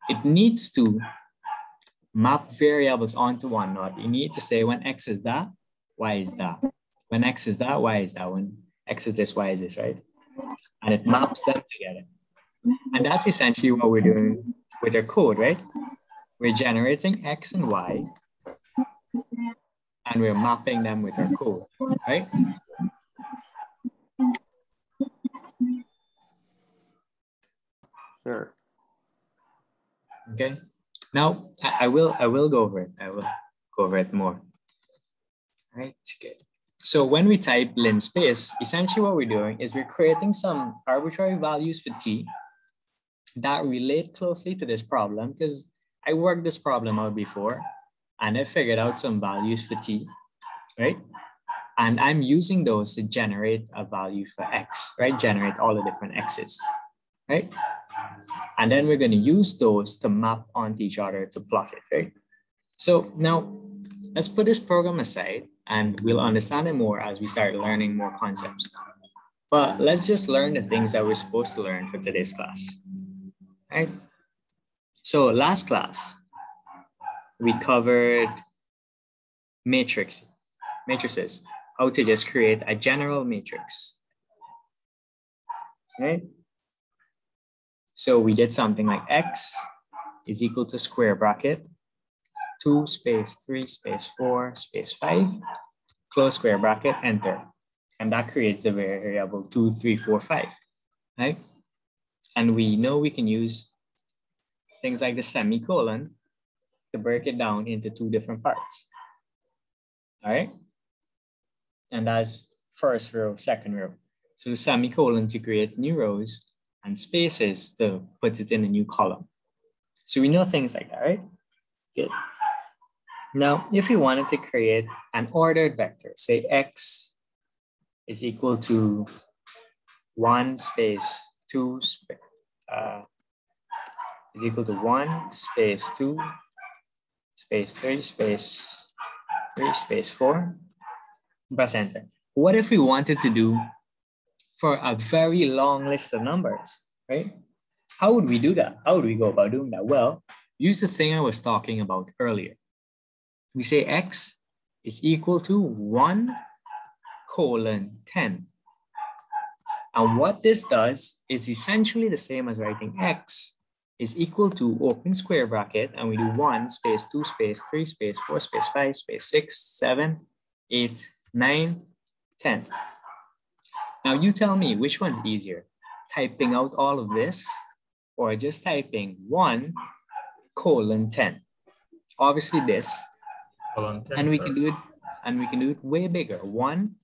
It needs to map variables onto one node. You need to say when X is that, Y is that. When X is that, Y is that. When X is this, Y is this, right? And it maps them together. And that's essentially what we're doing with our code, right? We're generating X and Y, and we're mapping them with our code, right? Sure. Okay. Now I will go over it. I will go over it more. All right. Good. So when we type linspace, essentially what we're doing is we're creating some arbitrary values for T that relate closely to this problem, because I worked this problem out before and I figured out some values for T, right? And I'm using those to generate a value for X, right? Generate all the different X's, right? And then we're going to use those to map onto each other to plot it, right? So now let's put this program aside and we'll understand it more as we start learning more concepts. But let's just learn the things that we're supposed to learn for today's class, right? So last class, we covered matrices, how to just create a general matrix, right? So we did something like X is equal to square bracket, 2 space 3 space 4 space 5, close square bracket, enter. And that creates the variable 2, 3, 4, 5, right? And we know we can use things like the semicolon to break it down into 2 different parts, all right? And that's first row, second row. So semicolon to create new rows and spaces to put it in a new column. So we know things like that, right? Good. Now, if you wanted to create an ordered vector, say X is equal to 1 space 2 is equal to 1 space 2 space 3 space 3 space 4. Press enter. What if we wanted to do for a very long list of numbers, right? How would we do that? How would we go about doing that? Well, use the thing I was talking about earlier. We say x is equal to 1 colon 10. And what this does is essentially the same as writing x is equal to open square bracket, and we do 1 space 2 space 3 space 4 space 5 space 6 7 8 9 10. Now you tell me which one's easier, typing out all of this or just typing 1 colon 10. Obviously this, and we can do it way bigger, 1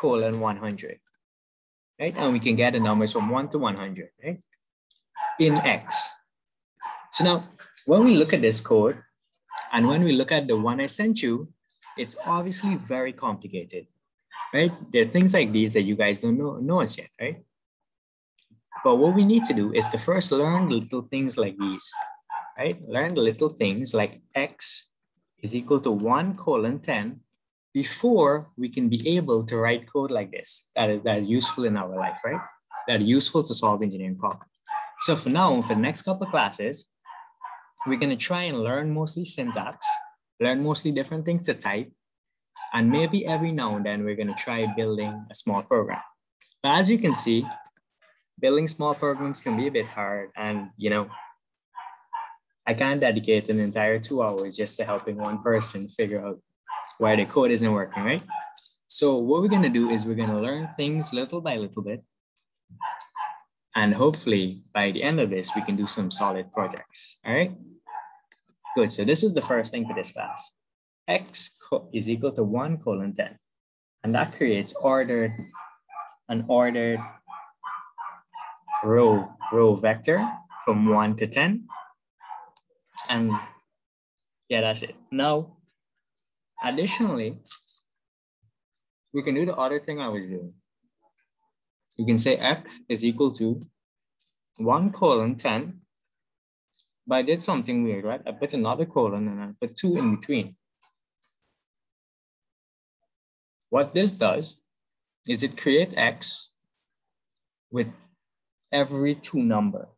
colon 100, right? And we can get the numbers from 1 to 100, right? In x. So now, when we look at this code, and when we look at the one I sent you, it's obviously very complicated, right? There are things like these that you guys don't know as yet, right? But what we need to do is to first learn little things like these, right? Learn the little things like x is equal to 1 colon 10 before we can be able to write code like this that are useful in our life, right? That are useful to solve engineering problems. So for now, for the next couple of classes, we're going to try and learn mostly syntax, learn mostly different things to type, and maybe every now and then we're going to try building a small program. But as you can see, building small programs can be a bit hard, and I can't dedicate an entire 2 hours just to helping one person figure out why the code isn't working, right? So what we're going to do is we're going to learn things little by little bit. And hopefully by the end of this, we can do some solid projects, all right? Good, so this is the first thing for this class. X is equal to 1 colon 10. And that creates an ordered row vector from 1 to 10. And yeah, that's it. Now, additionally, we can do the other thing I was doing. You can say x is equal to 1 colon 10, but I did something weird, right? I put another colon and I put 2 in between. What this does is it creates x with every 2 number,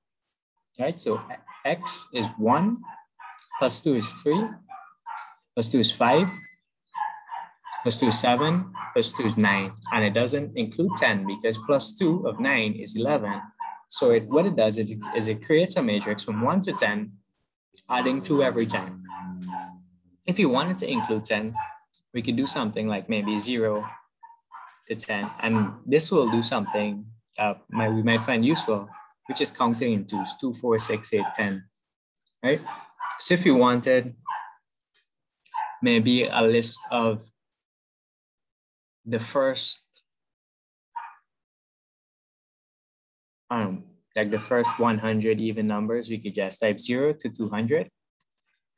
right? So x is 1, plus 2 is 3, plus 2 is 5, plus 2 is 7, plus 2 is 9. And it doesn't include 10 because plus 2 of 9 is 11. So what it does is it creates a matrix from 1 to 10, adding 2 every time. If you wanted to include 10, we could do something like maybe 0 to 10. And this will do something we might find useful, which is counting in 2s, 2, 4, 6, 8, 10, right? So if you wanted maybe a list of the first, like the first 100 even numbers, we could just type 0 to 200.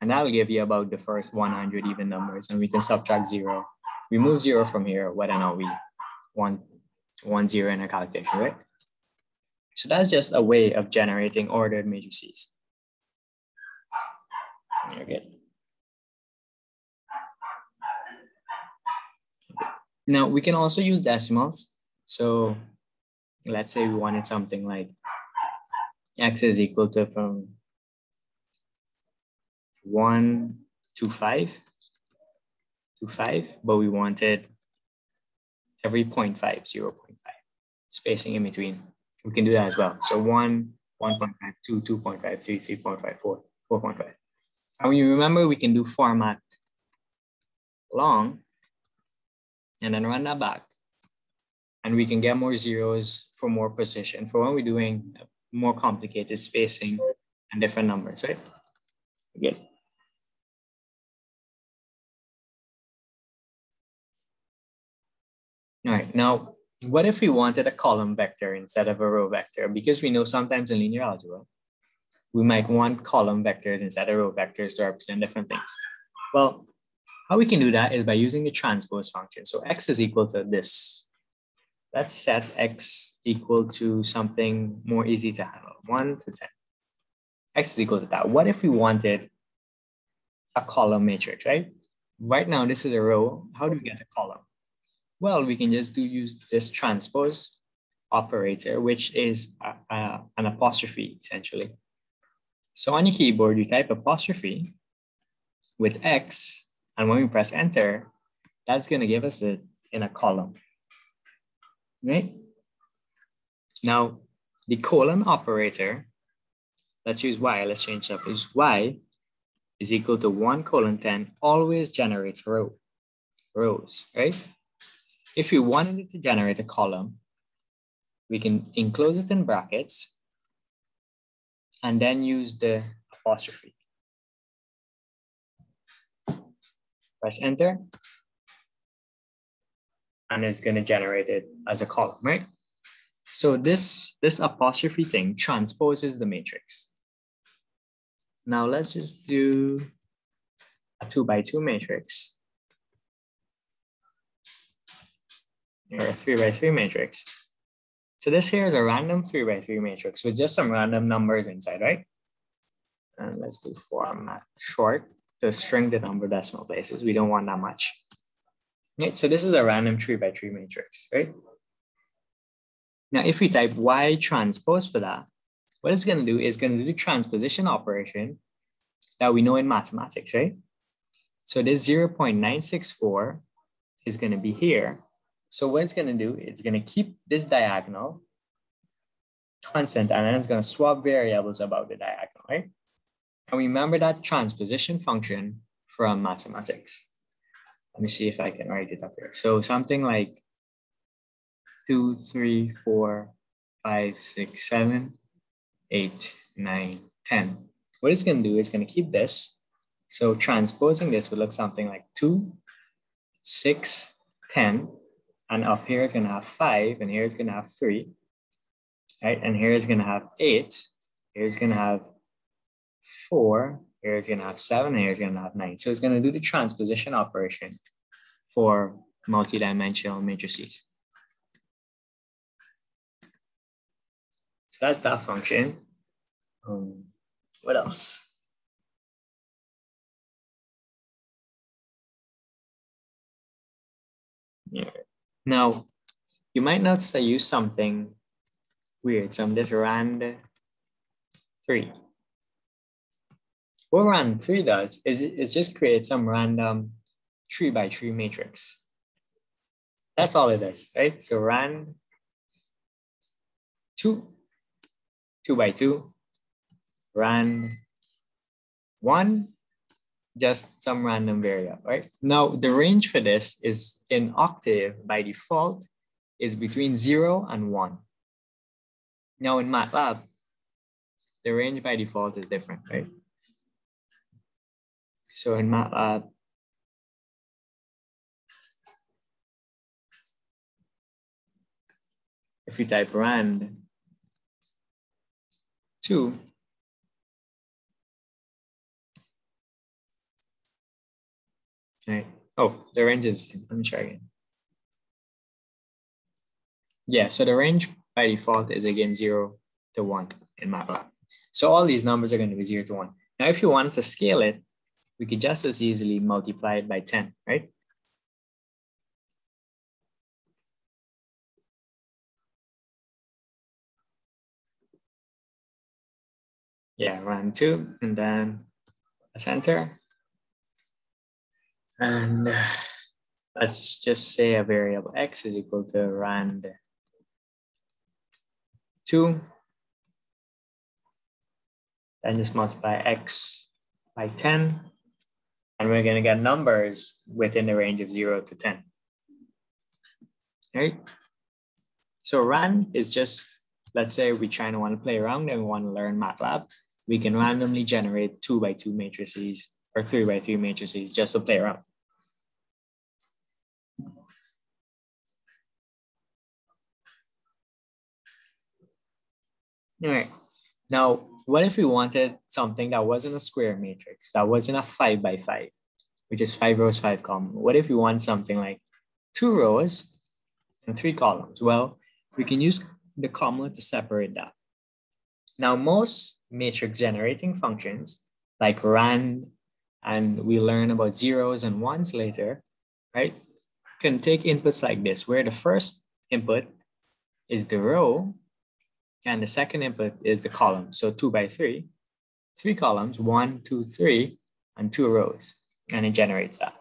And that'll give you about the first 100 even numbers. And we can subtract 0. Remove 0 from here, whether or not we want 1 0 in our calculation, right? So that's just a way of generating ordered matrices. Okay. Now we can also use decimals. So let's say we wanted something like x is equal to from 1 to 5, but we wanted every 0.5, 0.5, spacing in between. We can do that as well. So 1, 1.5, 2, 2.5, 3, 3.5, 4, 4.5. And you remember we can do format long and then run that back. And we can get more zeros for more precision for when we're doing more complicated spacing and different numbers, right? Good. All right, now, what if we wanted a column vector instead of a row vector? Because we know sometimes in linear algebra, we might want column vectors instead of row vectors to represent different things. Well, how we can do that is by using the transpose function. So x is equal to this. let's set X equal to something more easy to handle, 1 to 10. X is equal to that. What if we wanted a column matrix, right? Right now, this is a row. How do we get a column? Well, we can just use this transpose operator, which is an apostrophe, essentially. So on your keyboard, you type apostrophe with X, and when we press enter, that's going to give us it in a column, right? Now, the colon operator, let's use Y, let's change up, is Y is equal to 1 colon 10, always generates rows, right? If we wanted it to generate a column, we can enclose it in brackets and then use the apostrophe. Press enter, and it's going to generate it as a column, right? So this apostrophe thing transposes the matrix. Now let's just do a 2 by 2 matrix or a 3 by 3 matrix. So this here is a random 3 by 3 matrix with just some random numbers inside, right? And let's do format short to shrink the number of decimal places. We don't want that much. Right, so this is a random 3 by 3 matrix, right? Now, if we type Y transpose for that, what it's going to do is going to do the transposition operation that we know in mathematics, right? So this 0.964 is going to be here. So what it's going to do, it's going to keep this diagonal constant, and then it's going to swap variables about the diagonal, right? And remember that transposition function from mathematics. Let me see if I can write it up here. So something like 2, 3, 4, 5, 6, 7, 8, 9, 10. What it's going to do is going to keep this. So transposing this would look something like 2, 6, 10. And up here is going to have 5, and here is going to have 3. Right? And here is going to have 8. Here's going to have 4. Here's going to have 7. And here's going to have 9. So it's going to do the transposition operation for multidimensional matrices. So that's that function. What else? Yeah. Now, you might notice I use something weird. So this rand 3. What rand 3 does is just create some random 3 by 3 matrix. That's all it does, right? So rand 2, 2 by 2, rand 1, just some random variable, right? Now, the range for this is in octave by default is between 0 and 1. Now in MATLAB, the range by default is different, right? So in MATLAB, if we type rand 2, right? Oh, the range is, let me try again. Yeah, so the range by default is again 0 to 1 in MATLAB. So all these numbers are going to be 0 to 1. Now, if you wanted to scale it, we could just as easily multiply it by 10, right? Yeah, rand 2, and then press enter. And let's just say a variable x is equal to rand 2. Then just multiply x by 10. And we're going to get numbers within the range of 0 to 10. Right? So rand is just, let's say we try to want to play around and we want to learn MATLAB. We can randomly generate 2 by 2 matrices or 3 by 3 matrices just to play around. All right. Now, what if we wanted something that wasn't a square matrix, that wasn't a 5 by 5, which is 5 rows, 5 columns? What if we want something like 2 rows and 3 columns. Well, we can use the comma to separate that. Now, most matrix generating functions like rand, and we learn about zeros and ones later, right? Can take inputs like this, where the first input is the row and the second input is the column. So 2 by 3, 3 columns, 1, 2, 3, and 2 rows, and it generates that.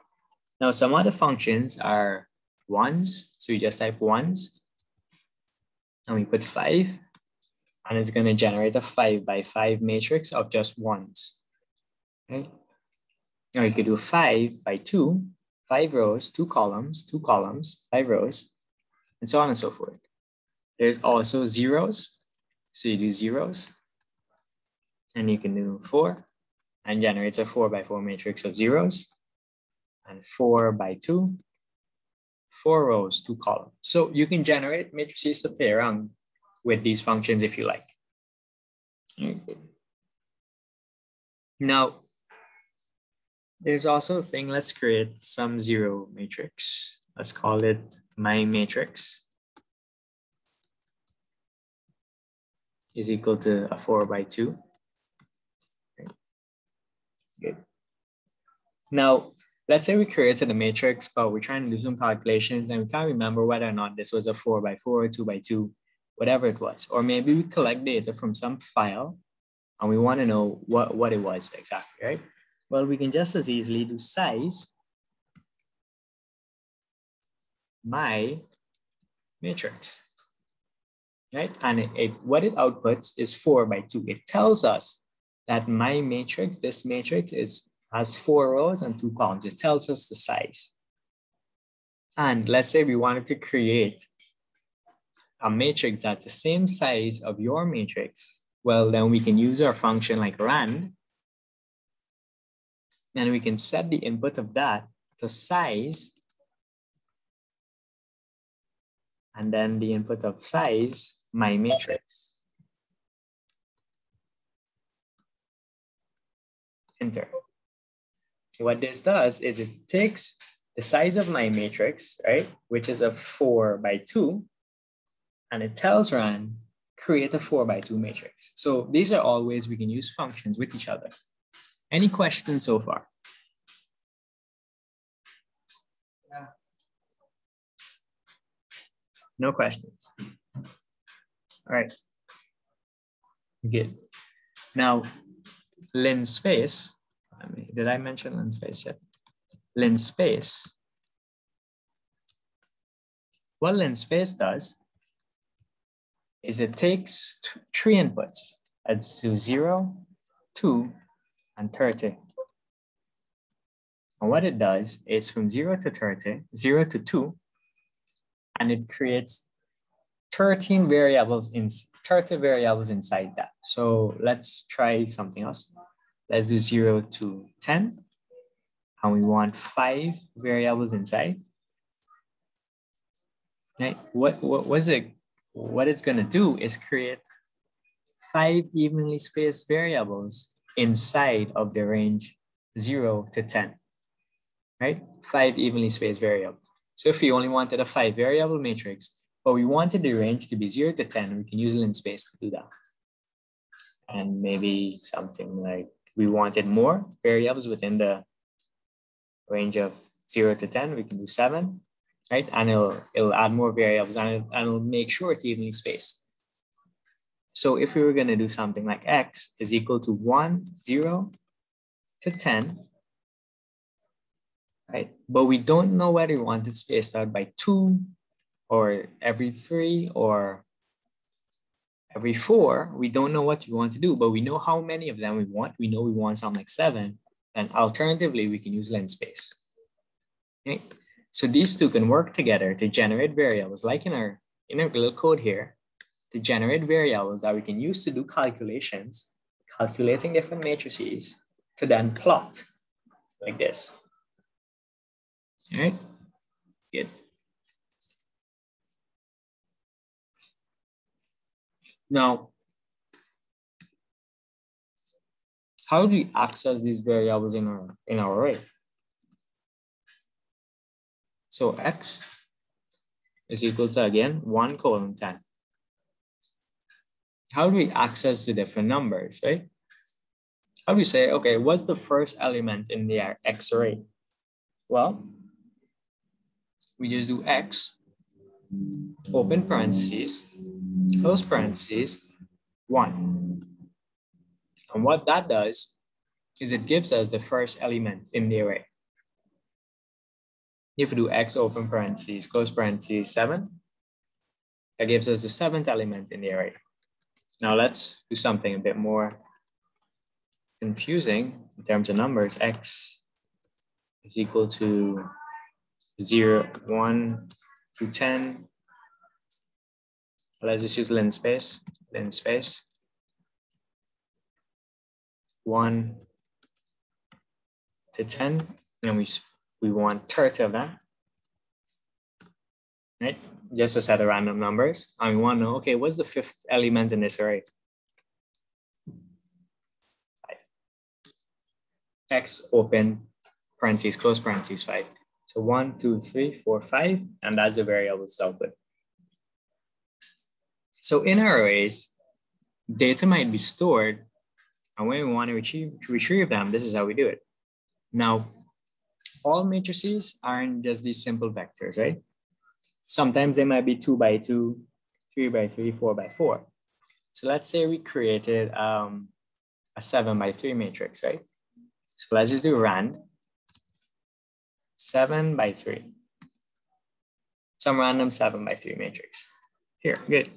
Now, some other functions are ones. So we just type ones and we put 5, and it's going to generate a 5 by 5 matrix of just ones. Okay. Or you could do 5 by 2, 5 rows, 2 columns, 5 rows, and so on and so forth. There's also zeros. So you do zeros, and you can do 4, and generates a 4 by 4 matrix of zeros, and 4 by 2, 4 rows, 2 columns. So you can generate matrices to play around with these functions if you like. Okay. Now, there's also a thing, let's create some zero matrix. Let's call it my matrix is equal to a 4 by 2. Okay. Good. Now, let's say we created a matrix, but we're trying to do some calculations and we can't remember whether or not this was a 4 by 4, 2 by 2, whatever it was. Or maybe we collect data from some file and we want to know what it was exactly, right? Well, we can just as easily do size my matrix, right? And what it outputs is 4 by 2. It tells us that my matrix, this matrix has 4 rows and 2 columns. It tells us the size. And let's say we wanted to create a matrix that's the same size of your matrix. Well, then we can use our function like rand, and we can set the input of that to size, and then the input of size, my matrix. Enter. What this does is it takes the size of my matrix, right, which is a 4 by 2, and it tells rand, create a 4 by 2 matrix. So these are all ways we can use functions with each other. Any questions so far? Yeah. No questions. All right. Good. Now, linspace. Did I mention linspace yet? Linspace. What linspace does is it takes 3 inputs. It's 0, 2, and 30. And what it does is from 0 to 30, 0 to 2, and it creates 30 variables inside that. So let's try something else. Let's do 0 to 10, and we want 5 variables inside. Right? What it's gonna do is create 5 evenly spaced variables inside of the range 0 to 10, right? 5 evenly spaced variables. So if we only wanted a 5 variable matrix, but we wanted the range to be 0 to 10, we can use linspace to do that. And maybe something like we wanted more variables within the range of 0 to 10, we can do 7, right? And it'll add more variables and it'll make sure it's evenly spaced. So if we were gonna do something like x is equal to 1, 0 to 10, right? But we don't know whether we want it spaced out by 2 or every 3 or every 4. We don't know what we want to do, but we know how many of them we want. We know we want something like 7, and alternatively, we can use linspace. Okay? So these two can work together to generate variables, like in our little code here, to generate variables that we can use to do calculations, calculating different matrices, to then plot like this. All right, good. Now, how do we access these variables in our array? So x is equal to, again, 1 colon 10. How do we access the different numbers, right? How do we say, okay, what's the first element in the X array? Well, we just do X, open parentheses, close parentheses, 1. And what that does is it gives us the first element in the array. If we do X, open parentheses, close parentheses, 7, that gives us the 7th element in the array. Now let's do something a bit more confusing in terms of numbers. X is equal to 0, 1 to 10. Let's just use linspace. 1 to 10, and we want 30 of that, right? Just a set of random numbers. And we want to know, okay, what's the 5th element in this array? 5. X, open parentheses, close parentheses, 5. So 1, 2, 3, 4, 5, and that's the variable to output. So in our arrays, data might be stored, and when we want to retrieve them, this is how we do it. Now, all matrices aren't just these simple vectors, right? Sometimes they might be 2 by 2, 3 by 3, 4 by 4. So let's say we created a 7 by 3 matrix, right? So let's just do rand 7 by 3. Some random 7 by 3 matrix. Here, good.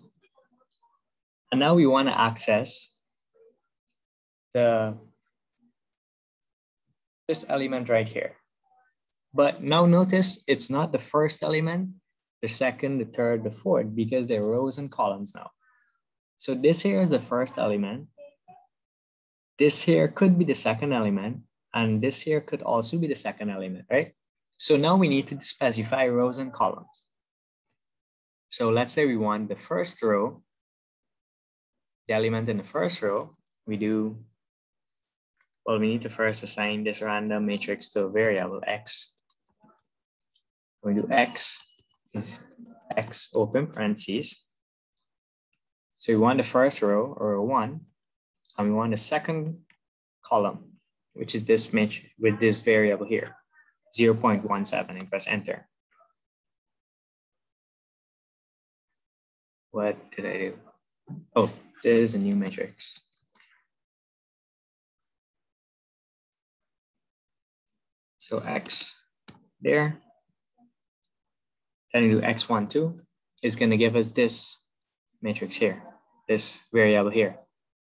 And now we want to access this element right here. But now notice it's not the first element, the second, the third, the fourth, because they're rows and columns now. So this here is the first element. This here could be the second element, and this here could also be the second element, right? So now we need to specify rows and columns. So let's say we want the first row, the element in the first row, we need to first assign this random matrix to a variable X. We do X is X open parentheses. So we want the first row, or row 1, and we want the second column, which is this matrix with this variable here, 0.17, and press enter. What did I do? Oh, this is a new matrix. So X there. Then you do X12 is going to give us this matrix here, this variable here,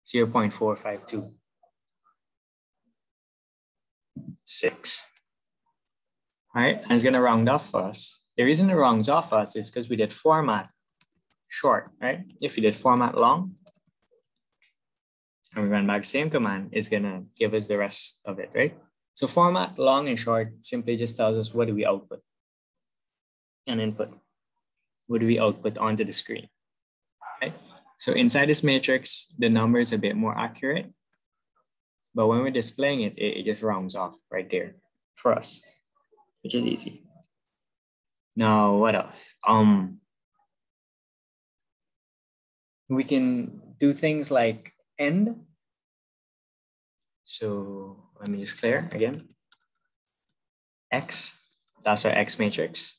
0.452. 6. All right, and it's going to round off for us. The reason it rounds off us is because we did format short, right? If we did format long, and we run back the same command, it's going to give us the rest of it, right? So format long and short simply just tells us what do we output and input. What do we output onto the screen, right? So inside this matrix, the number is a bit more accurate, but when we're displaying it, it just rounds off right there for us, which is easy. Now, what else? We can do things like end. So let me just clear again. X, that's our X matrix.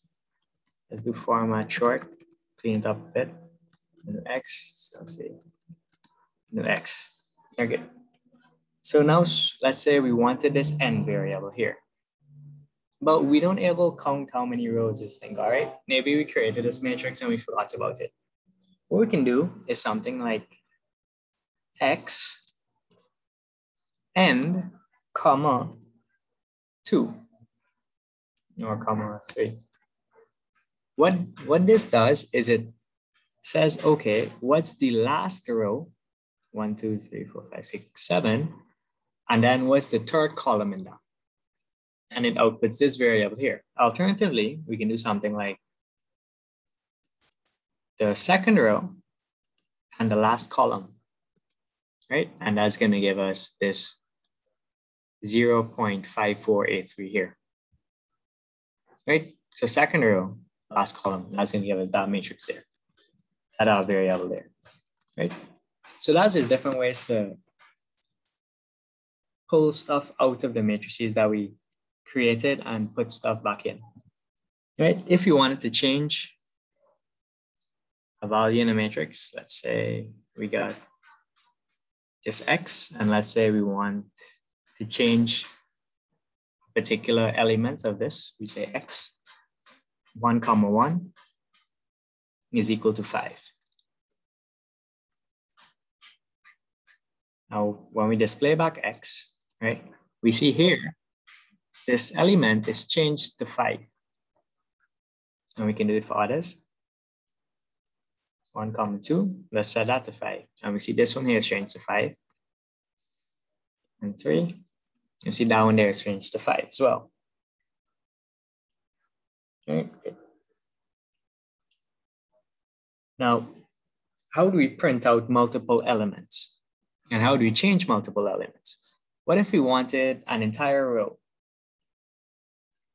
Let's do format short, clean it up a bit. Do X, let's see. Do X, you're good. So now let's say we wanted this end variable here, but we don't able count how many rows this thing, all right? Maybe we created this matrix and we forgot about it. What we can do is something like X end, comma, 2, or comma 3. What this does is it says, okay, what's the last row? 1, 2, 3, 4, 5, 6, 7. And then what's the third column in that? And it outputs this variable here. Alternatively, we can do something like the second row and the last column, right? And that's going to give us this 0.5483 here, right? So second row last column. That's going to give us that matrix there, that variable there, right? So that's just different ways to pull stuff out of the matrices that we created and put stuff back in, right? If you wanted to change a value in a matrix, let's say we got just X, and let's say we want to change a particular element of this, we say X, 1, 1 is equal to 5. Now, when we display back X, right, we see here, this element is changed to 5. And we can do it for others. 1, 2, let's set that to 5. And we see this one here is changed to 5. And 3, you see that one there is changed to 5 as well. Okay. Now, how do we print out multiple elements? And how do we change multiple elements? What if we wanted an entire row,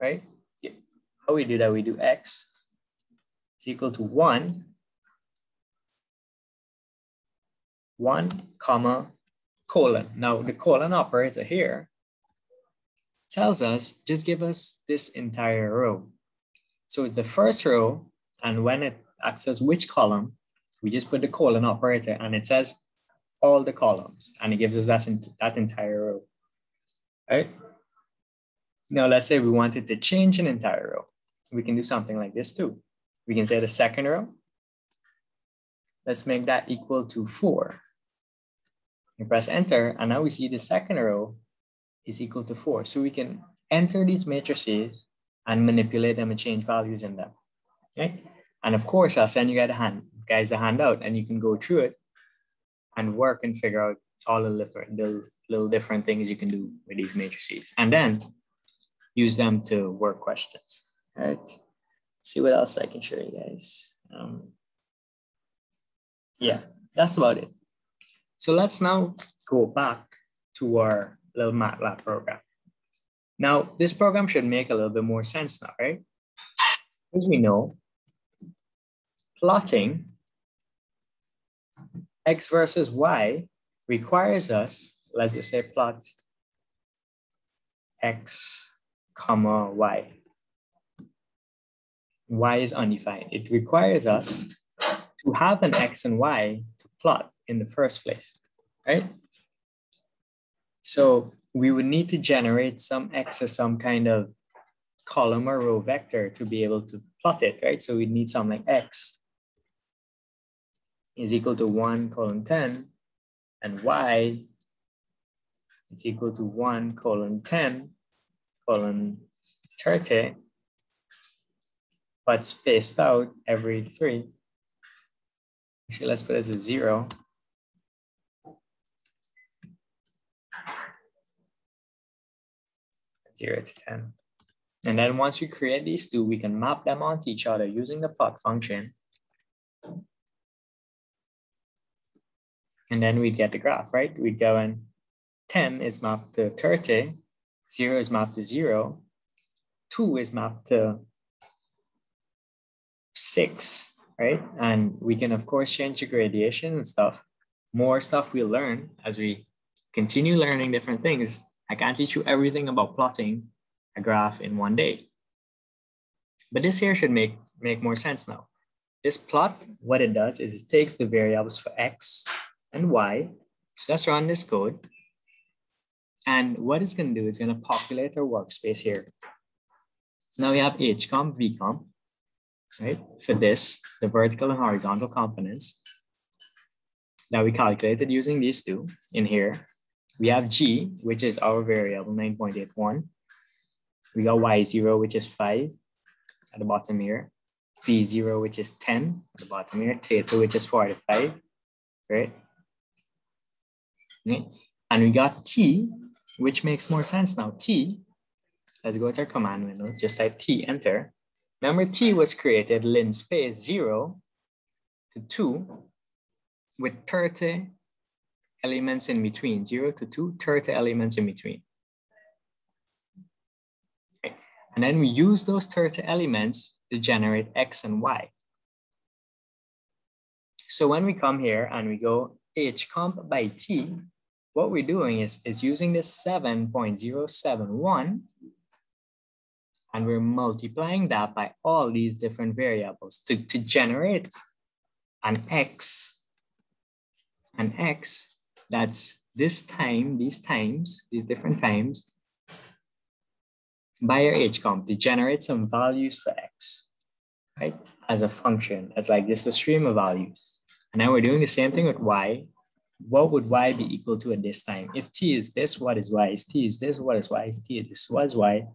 right? How we do that, we do X is equal to 1, comma, colon. Now the colon operator here tells us, just give us this entire row. So it's the first row, and when it accesses which column, we just put the colon operator and it says all the columns, and it gives us that entire row, right? Now let's say we wanted to change an entire row. We can do something like this too. We can say the second row, let's make that equal to 4. You press enter, and now we see the second row is equal to 4. So we can enter these matrices and manipulate them and change values in them, okay? And of course, I'll send you guys the handout, and you can go through it and work and figure out all the little different things you can do with these matrices, and then use them to work questions, all right? See what else I can show you guys. Yeah, that's about it. So let's now go back to our little MATLAB program. Now, this program should make a little bit more sense now, right? As we know, plotting X versus Y requires us, let's just say plot X, comma, Y. Y is undefined. It requires us to have an X and Y to plot in the first place, right? So we would need to generate some X as some kind of column or row vector to be able to plot it, right? So we need something like X is equal to 1, 10, and Y is equal to 1, 10, 30, but spaced out every 3. Actually, let's put it as a 0. Zero to 10. And then once we create these two, we can map them onto each other using the plot function. And then we get the graph, right? We go and 10 is mapped to 30, 0 is mapped to 0, 2 is mapped to 6, right? And we can, of course, change the gradation and stuff. More stuff we'll learn as we continue learning different things. I can't teach you everything about plotting a graph in one day. But this here should make more sense now. This plot, what it does is it takes the variables for X and Y. So let's run this code. And what it's going to do is going to populate our workspace here. So now we have HComp, VComp, right? For this, the vertical and horizontal components that we calculated using these two in here. We have G, which is our variable, 9.81. We got Y0, which is 5 at the bottom here. V0, which is 10 at the bottom here. Theta, which is 45, right? Okay. And we got T, which makes more sense now. T, let's go to our command window, just type T, enter. Remember, T was created linspace 0 to 2 with 30 elements in between, 0 to 2, 30 elements in between. Okay. And then we use those 30 elements to generate X and Y. So when we come here and we go H comp by T, what we're doing is using this 7.071 and we're multiplying that by all these different variables to generate an X that's this time, these different times by our H comp to generate some values for X, right? As a function, as like just a stream of values. And now we're doing the same thing with Y. What would Y be equal to at this time? If T is this, what is Y? If T is this, what is Y? If T is this, what is Y?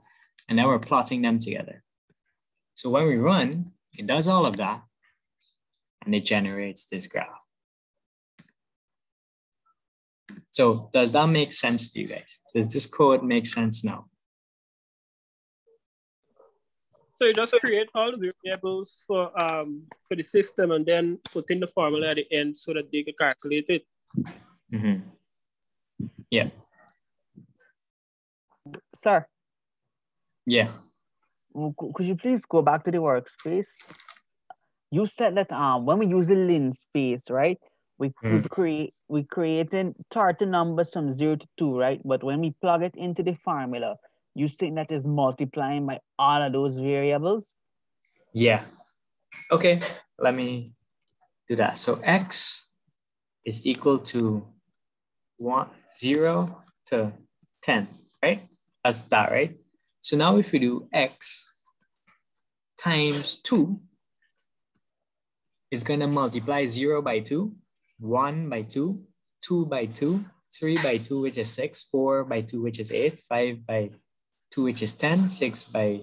And now we're plotting them together. So when we run, it does all of that and it generates this graph. So does that make sense to you guys? Does this code make sense now? So you just create all the variables for the system and then put in the formula at the end so that they can calculate it. Mm-hmm. Yeah. Sir. Yeah. Could you please go back to the workspace? You said that when we use the lin space, right? We creating 30 numbers from 0 to 2, right? But when we plug it into the formula, you think that is multiplying by all of those variables? Yeah. Okay, let me do that. So X is equal to 0 to 10, right? That's that, right? So now if we do X times 2, it's going to multiply 0 by 2, 1 by 2, 2 by 2, 3 by 2, which is 6, 4 by 2, which is 8, 5 by 2, which is 10, 6 by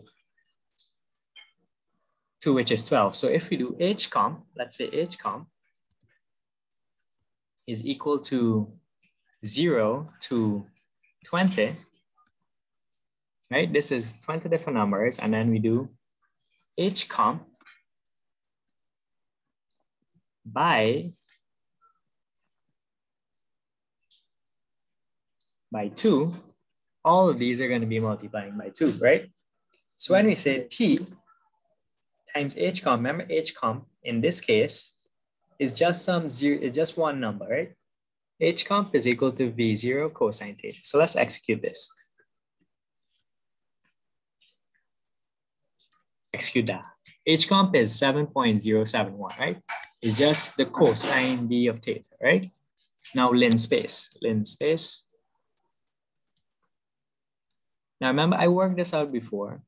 2, which is 12. So if we do H comp, let's say H comp is equal to 0 to 20, right? This is 20 different numbers. And then we do H comp by 2. All of these are going to be multiplying by 2, right? So when we say T times H comp, remember H comp in this case is just just one number, right? H comp is equal to V0 cosine theta. So let's execute this. Execute that. H comp is 7.071, right? It's just the cosine D of theta, right? Now lin space. Now remember, I worked this out before,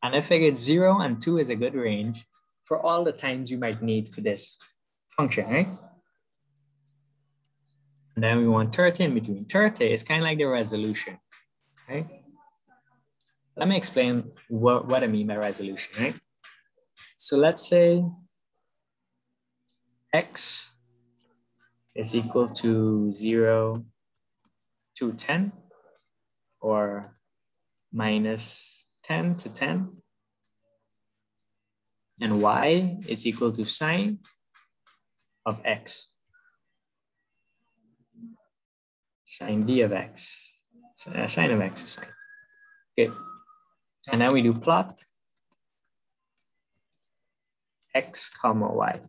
and I figured 0 and 2 is a good range for all the times you might need for this function, right? And then we want 30 in between. 30 is kind of like the resolution, right? Let me explain what I mean by resolution, right? So let's say X is equal to 0 to 10 or minus 10 to 10. And Y is equal to sine of X. Sine D of X. Sine of X is fine. Okay. And now we do plot X comma Y.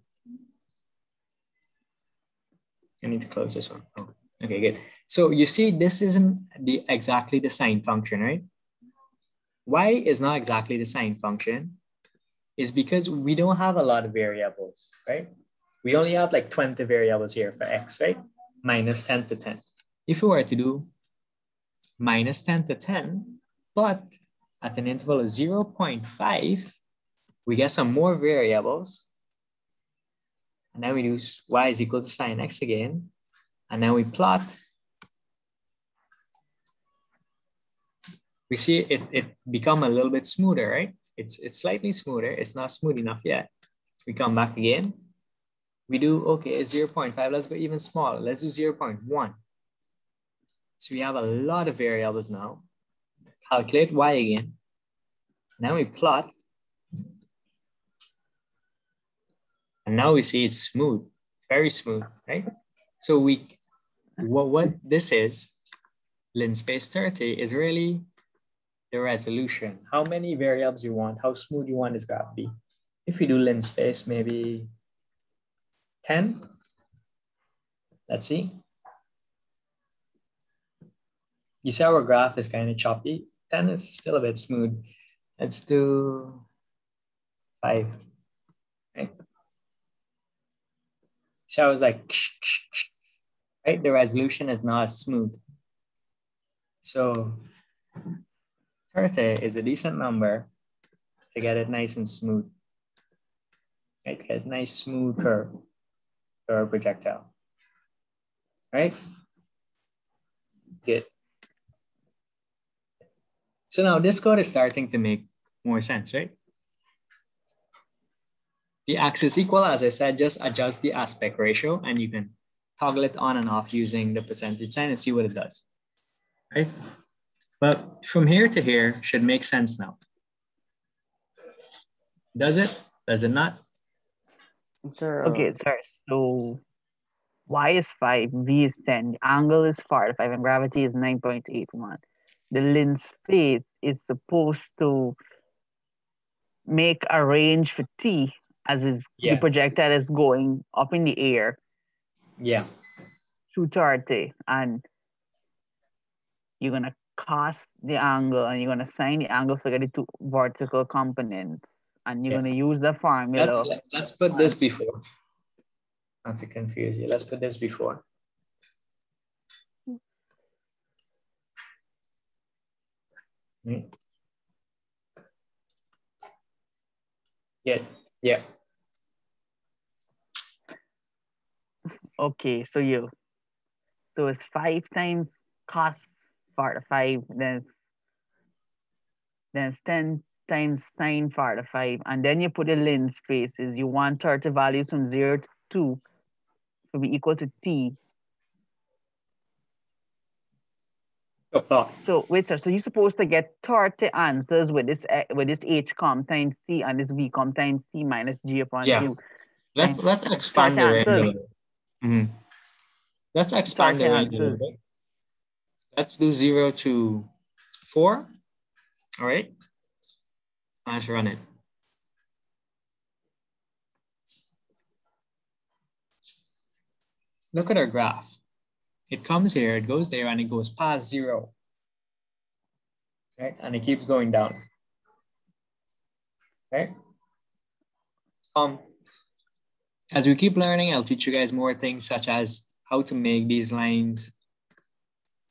I need to close this one. Oh, okay, good. So you see, this isn't exactly the sine function, right? Why is not exactly the sine function is because we don't have a lot of variables, right? We only have like 20 variables here for X, right? Minus 10 to 10. If we were to do minus 10 to 10, but at an interval of 0.5, we get some more variables. And then we do Y is equal to sine X again. And then we plot. We see it become a little bit smoother, right? It's slightly smoother. It's not smooth enough yet. We come back again. We do, okay, it's 0.5. Let's go even smaller. Let's do 0.1. So we have a lot of variables now. Calculate Y again. Now we plot. And now we see it's smooth. It's very smooth, right? So what this is, lin space 30 is really the resolution, how many variables you want, how smooth you want this graph to be. If we do lens space, maybe 10. Let's see. You see our graph is kind of choppy. 10 is still a bit smooth. Let's do 5. Right? So I was like, right? The resolution is not as smooth. So 30 is a decent number to get it nice and smooth. Right? To get a nice smooth curve for our projectile. Right? Good. So now this code is starting to make more sense, right? The axis equal, as I said, just adjust the aspect ratio and you can toggle it on and off using the percentage sign and see what it does, right? But from here to here should make sense now. Does it? Does it not? Sir. Okay, sir. So y is 5, v is 10, the angle is 45, and gravity is 9.81. The lens space is supposed to make a range for t as is the projectile is going up in the air. Yeah. Through 30, and you're gonna cast the angle and you're gonna assign the angle for the two vertical components, and you're gonna use the formula. Let's put this before. Not to confuse you. Let's put this before. Yeah. Yeah. Okay, so it's 5 times cos 45, then it's 10 times sine 45, and then you put the lens spaces. You want 30 values from 0 to 2 to be equal to t. So wait, sir. So you're supposed to get 30 answers with this h com times c and this v com times c minus g upon q. Let's expand the range a little. Let's expand the range a little bit. Let's do 0 to 4. All right. Let's run it. Look at our graph. It comes here, it goes there, and it goes past 0. Right? And it keeps going down. Right? As we keep learning, I'll teach you guys more things such as how to make these lines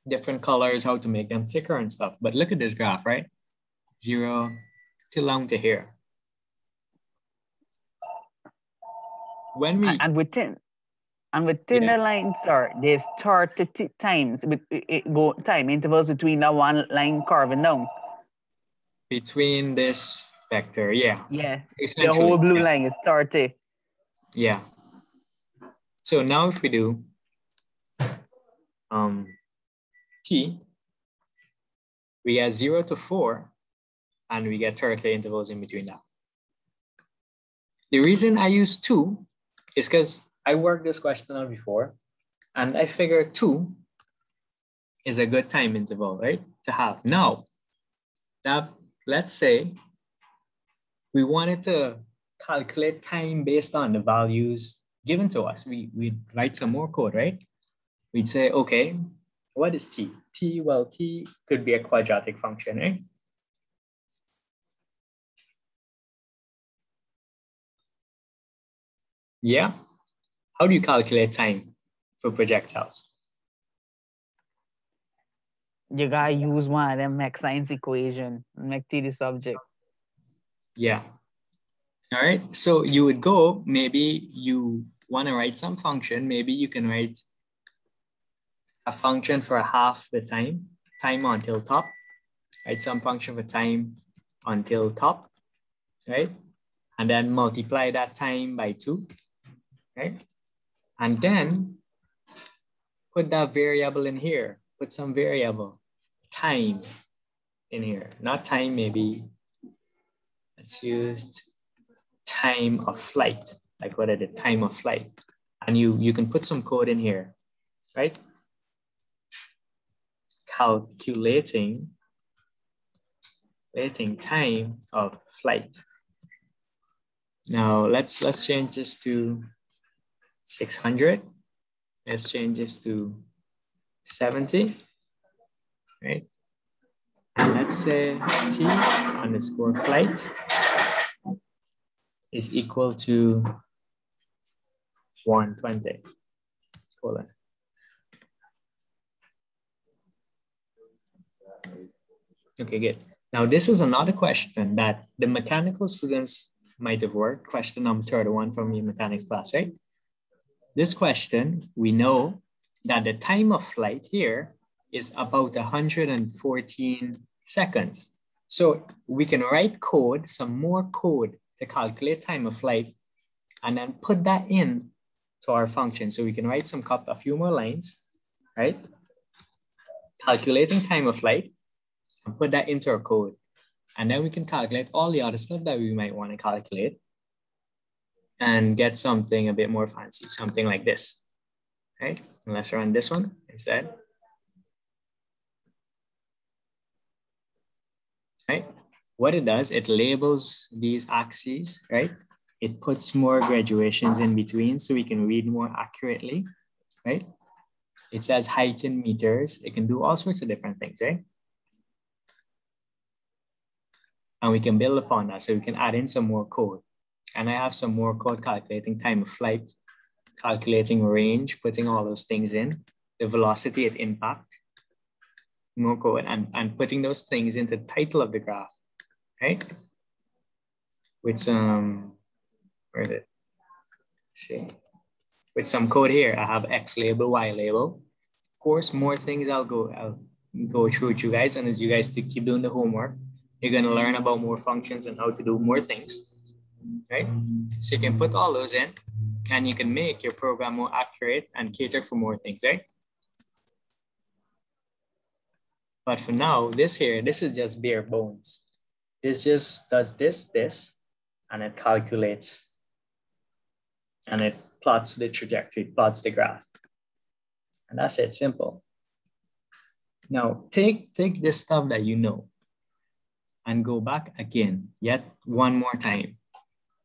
different colors, how to make them thicker and stuff. But look at this graph, right? 0 till down to here. When we within the line, sir, there's 30 times time intervals between that one line curving down. Between this vector, yeah. Yeah, the whole blue line is 30. Yeah. So now if we do t, we get 0 to 4, and we get 30 intervals in between that. The reason I use 2 is because I worked this question out before, and I figured 2 is a good time interval, right? To have. Now, let's say we wanted to calculate time based on the values given to us. We'd write some more code, right? We'd say, okay, what is t? Well, t could be a quadratic function, right? Yeah. How do you calculate time for projectiles? You gotta use one of them make science equation, make t the subject. Yeah. All right. So you would go, maybe you want to write some function. Maybe you can write a function for half the time until top. Write some function for time until top, right? And then multiply that time by 2, right? And then put that variable in here. Put some variable, time, in here. Not time, maybe. Let's use time of flight. Like what are the time of flight? And you can put some code in here, right? Calculating calculating time of flight. Now let's change this to 600. Let's change this to 70, right? And let's say t underscore flight is equal to 120. Colon. Okay, good. Now this is another question that the mechanical students might have worked, question number 31 from your mechanics class, right? This question, we know that the time of flight here is about 114 seconds. So we can write code, some more code to calculate time of flight, and then put that in to our function. So we can write a few more lines, right? Calculating time of flight, and put that into our code. And then we can calculate all the other stuff that we might want to calculate and get something a bit more fancy, something like this, right? And let's run this one instead. Right? What it does, it labels these axes, right? It puts more graduations in between so we can read more accurately, right? It says height in meters. It can do all sorts of different things, right? And we can build upon that. So we can add in some more code. And I have some more code calculating time of flight, calculating range, putting all those things in, the velocity at impact, more code, and putting those things into the title of the graph, right? With some, where is it? Let's see. With some code here, I have X label, Y label. Of course, more things I'll go through with you guys. And as you guys keep doing the homework, you're gonna learn about more functions and how to do more things, right? So you can put all those in and you can make your program more accurate and cater for more things, right? But for now, this is just bare bones. This just does this, and it calculates and it plots the trajectory, plots the graph. And that's it, simple. Now take this stuff that you know and go back again, yet one more time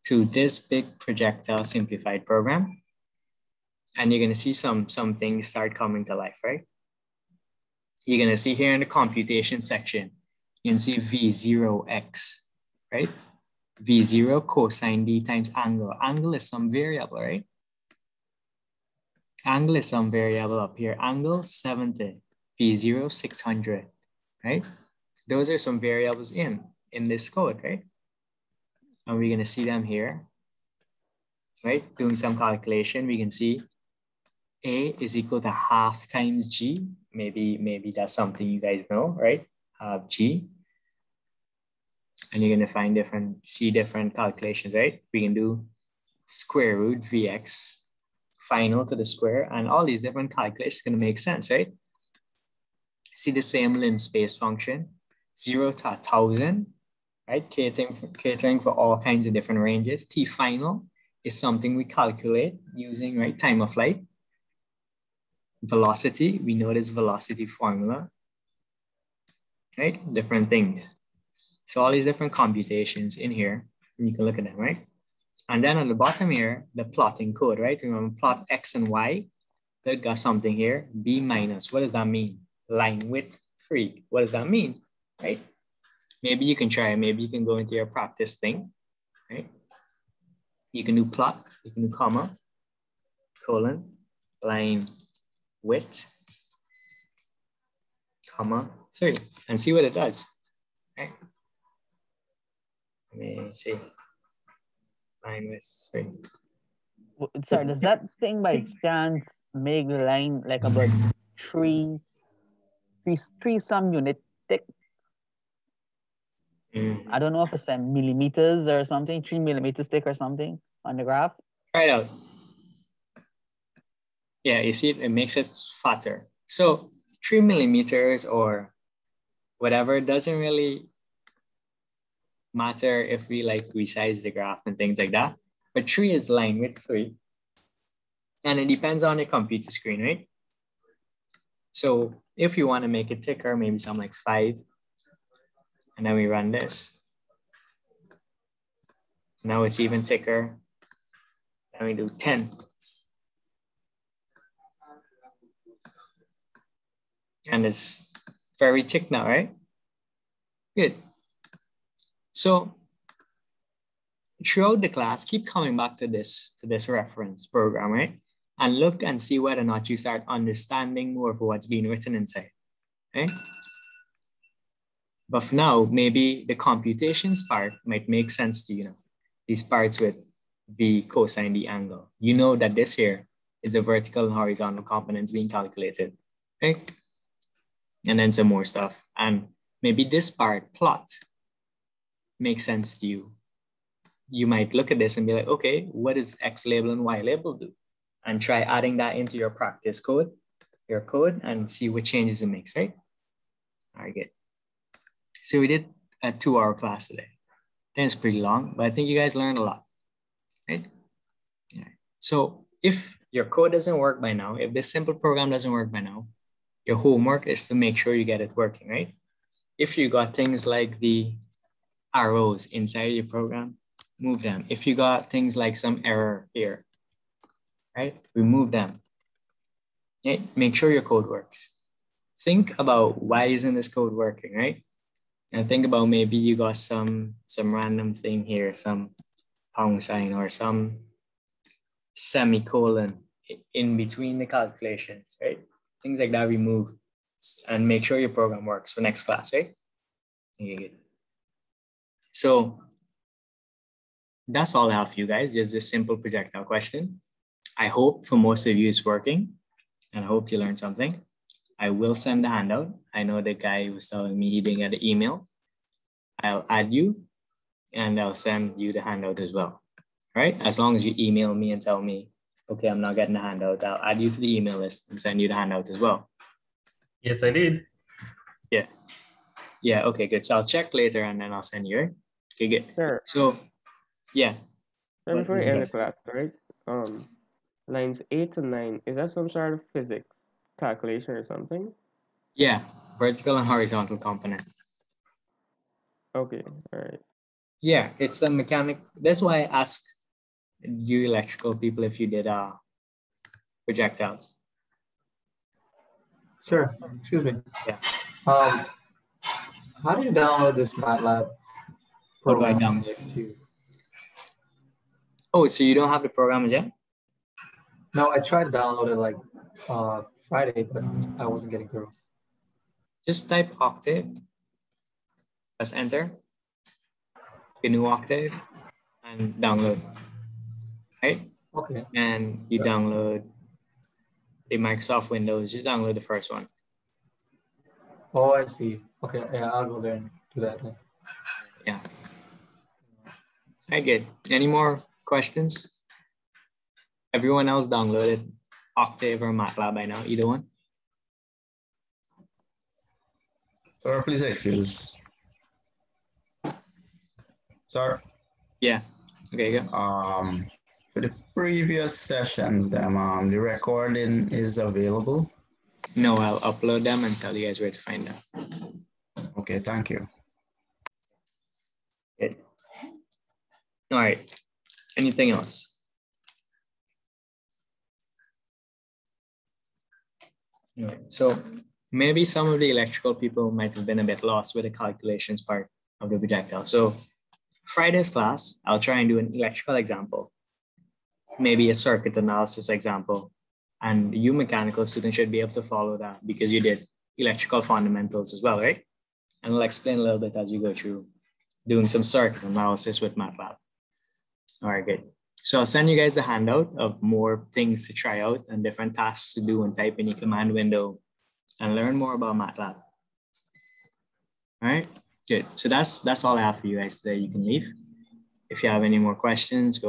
to this big projectile simplified program. And you're gonna see some things start coming to life, right? You're gonna see here in the computation section, you can see V0x, right? V0 cosine D times angle. Angle is some variable, right? Angle is some variable up here. Angle 70, V0 600, right? Those are some variables in this code, right? And we're gonna see them here, right? Doing some calculation, we can see A is equal to half times G. Maybe that's something you guys know, right? Half G. And you're gonna find different calculations, right? We can do square root Vx, final to the square, and all these different calculations gonna make sense, right? See the same lin space function, 0 to 1,000, right? Catering for all kinds of different ranges. T final is something we calculate using, right, time of flight. Velocity, we know this velocity formula, right? Different things. So all these different computations in here, and you can look at them, right? And then at the bottom here, the plotting code, right? Remember, plot X and Y, that got something here, B minus, what does that mean? Line width 3, what does that mean, right? Maybe you can try, maybe you can go into your practice thing, right? You can do plot, you can do comma, colon, line width, comma, 3, and see what it does, right? Let me see, line width 3. Sorry, does that thing by chance make the line like about three some unit thick? I don't know if it's millimeters or something, 3 millimeters thick or something on the graph. Try it out. Yeah, you see it makes it fatter. So 3 millimeters or whatever doesn't really matter if we like resize the graph and things like that. But 3 is line width 3. And it depends on the computer screen, right? So if you want to make it thicker, maybe something like 5. And then we run this. Now it's even thicker. And we do 10. And it's very thick now, right? Good. So throughout the class, keep coming back to this reference program, right? And look and see whether or not you start understanding more of what's being written inside, right? But for now, maybe the computations part might make sense to you now. These parts with the cosine the angle. You know that this here is the vertical and horizontal components being calculated, right? And then some more stuff. And maybe this part, plot, makes sense to you. You might look at this and be like, okay, what does X label and Y label do? And try adding that into your practice code, and see what changes it makes, right? All right, good. So we did a 2-hour class today. I think it's pretty long, but I think you guys learned a lot, right? Yeah. So if your code doesn't work by now, if this simple program doesn't work by now, your homework is to make sure you get it working, right? If you got things like the arrows inside your program, move them. If you got things like some error here, right? Remove them. Okay? Make sure your code works. Think about why isn't this code working, right? And think about maybe you got some random thing here, some pound sign or some semicolon in between the calculations, right? Things like that, remove and make sure your program works for next class, right? Okay, good. So that's all I have for you guys, just this simple projectile question. I hope for most of you it's working and I hope you learned something. I will send the handout. I know the guy was telling me he didn't get the email. I'll add you and I'll send you the handout as well, right? As long as you email me and tell me, okay, I'm not getting the handout, I'll add you to the email list and send you the handout as well. Yes, I did. Yeah. Yeah, okay, good. So I'll check later and then I'll send you, right? Okay, good. Sure. So, yeah. So before we end the class, right? Lines 8 to 9, is that some sort of physics calculation or something? Yeah, vertical and horizontal components. Okay, all right. Yeah, it's a mechanic. That's why I asked you electrical people if you did projectiles. Sure. Excuse me. Yeah. How do you download this MATLAB program? How do I download it? Oh, so you don't have the program yet? No, I tried to download it like Friday, but I wasn't getting through. Just type Octave. Press enter. A new Octave and download. Right? Okay. And you download the Microsoft Windows. Just download the first one. Oh, I see. Okay, yeah, I'll go there and do that then. Yeah. All right, good. Any more questions? Everyone else downloaded Octave or MATLAB by now, either one? Sir, please excuse. Sir? Yeah. Okay, go. For the previous sessions, the recording is available? No, I'll upload them and tell you guys where to find them. Okay, thank you. Good. All right. Anything else? All right. So maybe some of the electrical people might have been a bit lost with the calculations part of the projectile. So Friday's class, I'll try and do an electrical example, maybe a circuit analysis example, and you mechanical students should be able to follow that because you did electrical fundamentals as well, right? And I'll explain a little bit as we go through doing some circuit analysis with MATLAB. All right, good. So I'll send you guys a handout of more things to try out and different tasks to do and type in your command window and learn more about MATLAB. All right, good. So that's all I have for you guys today. You can leave. If you have any more questions, go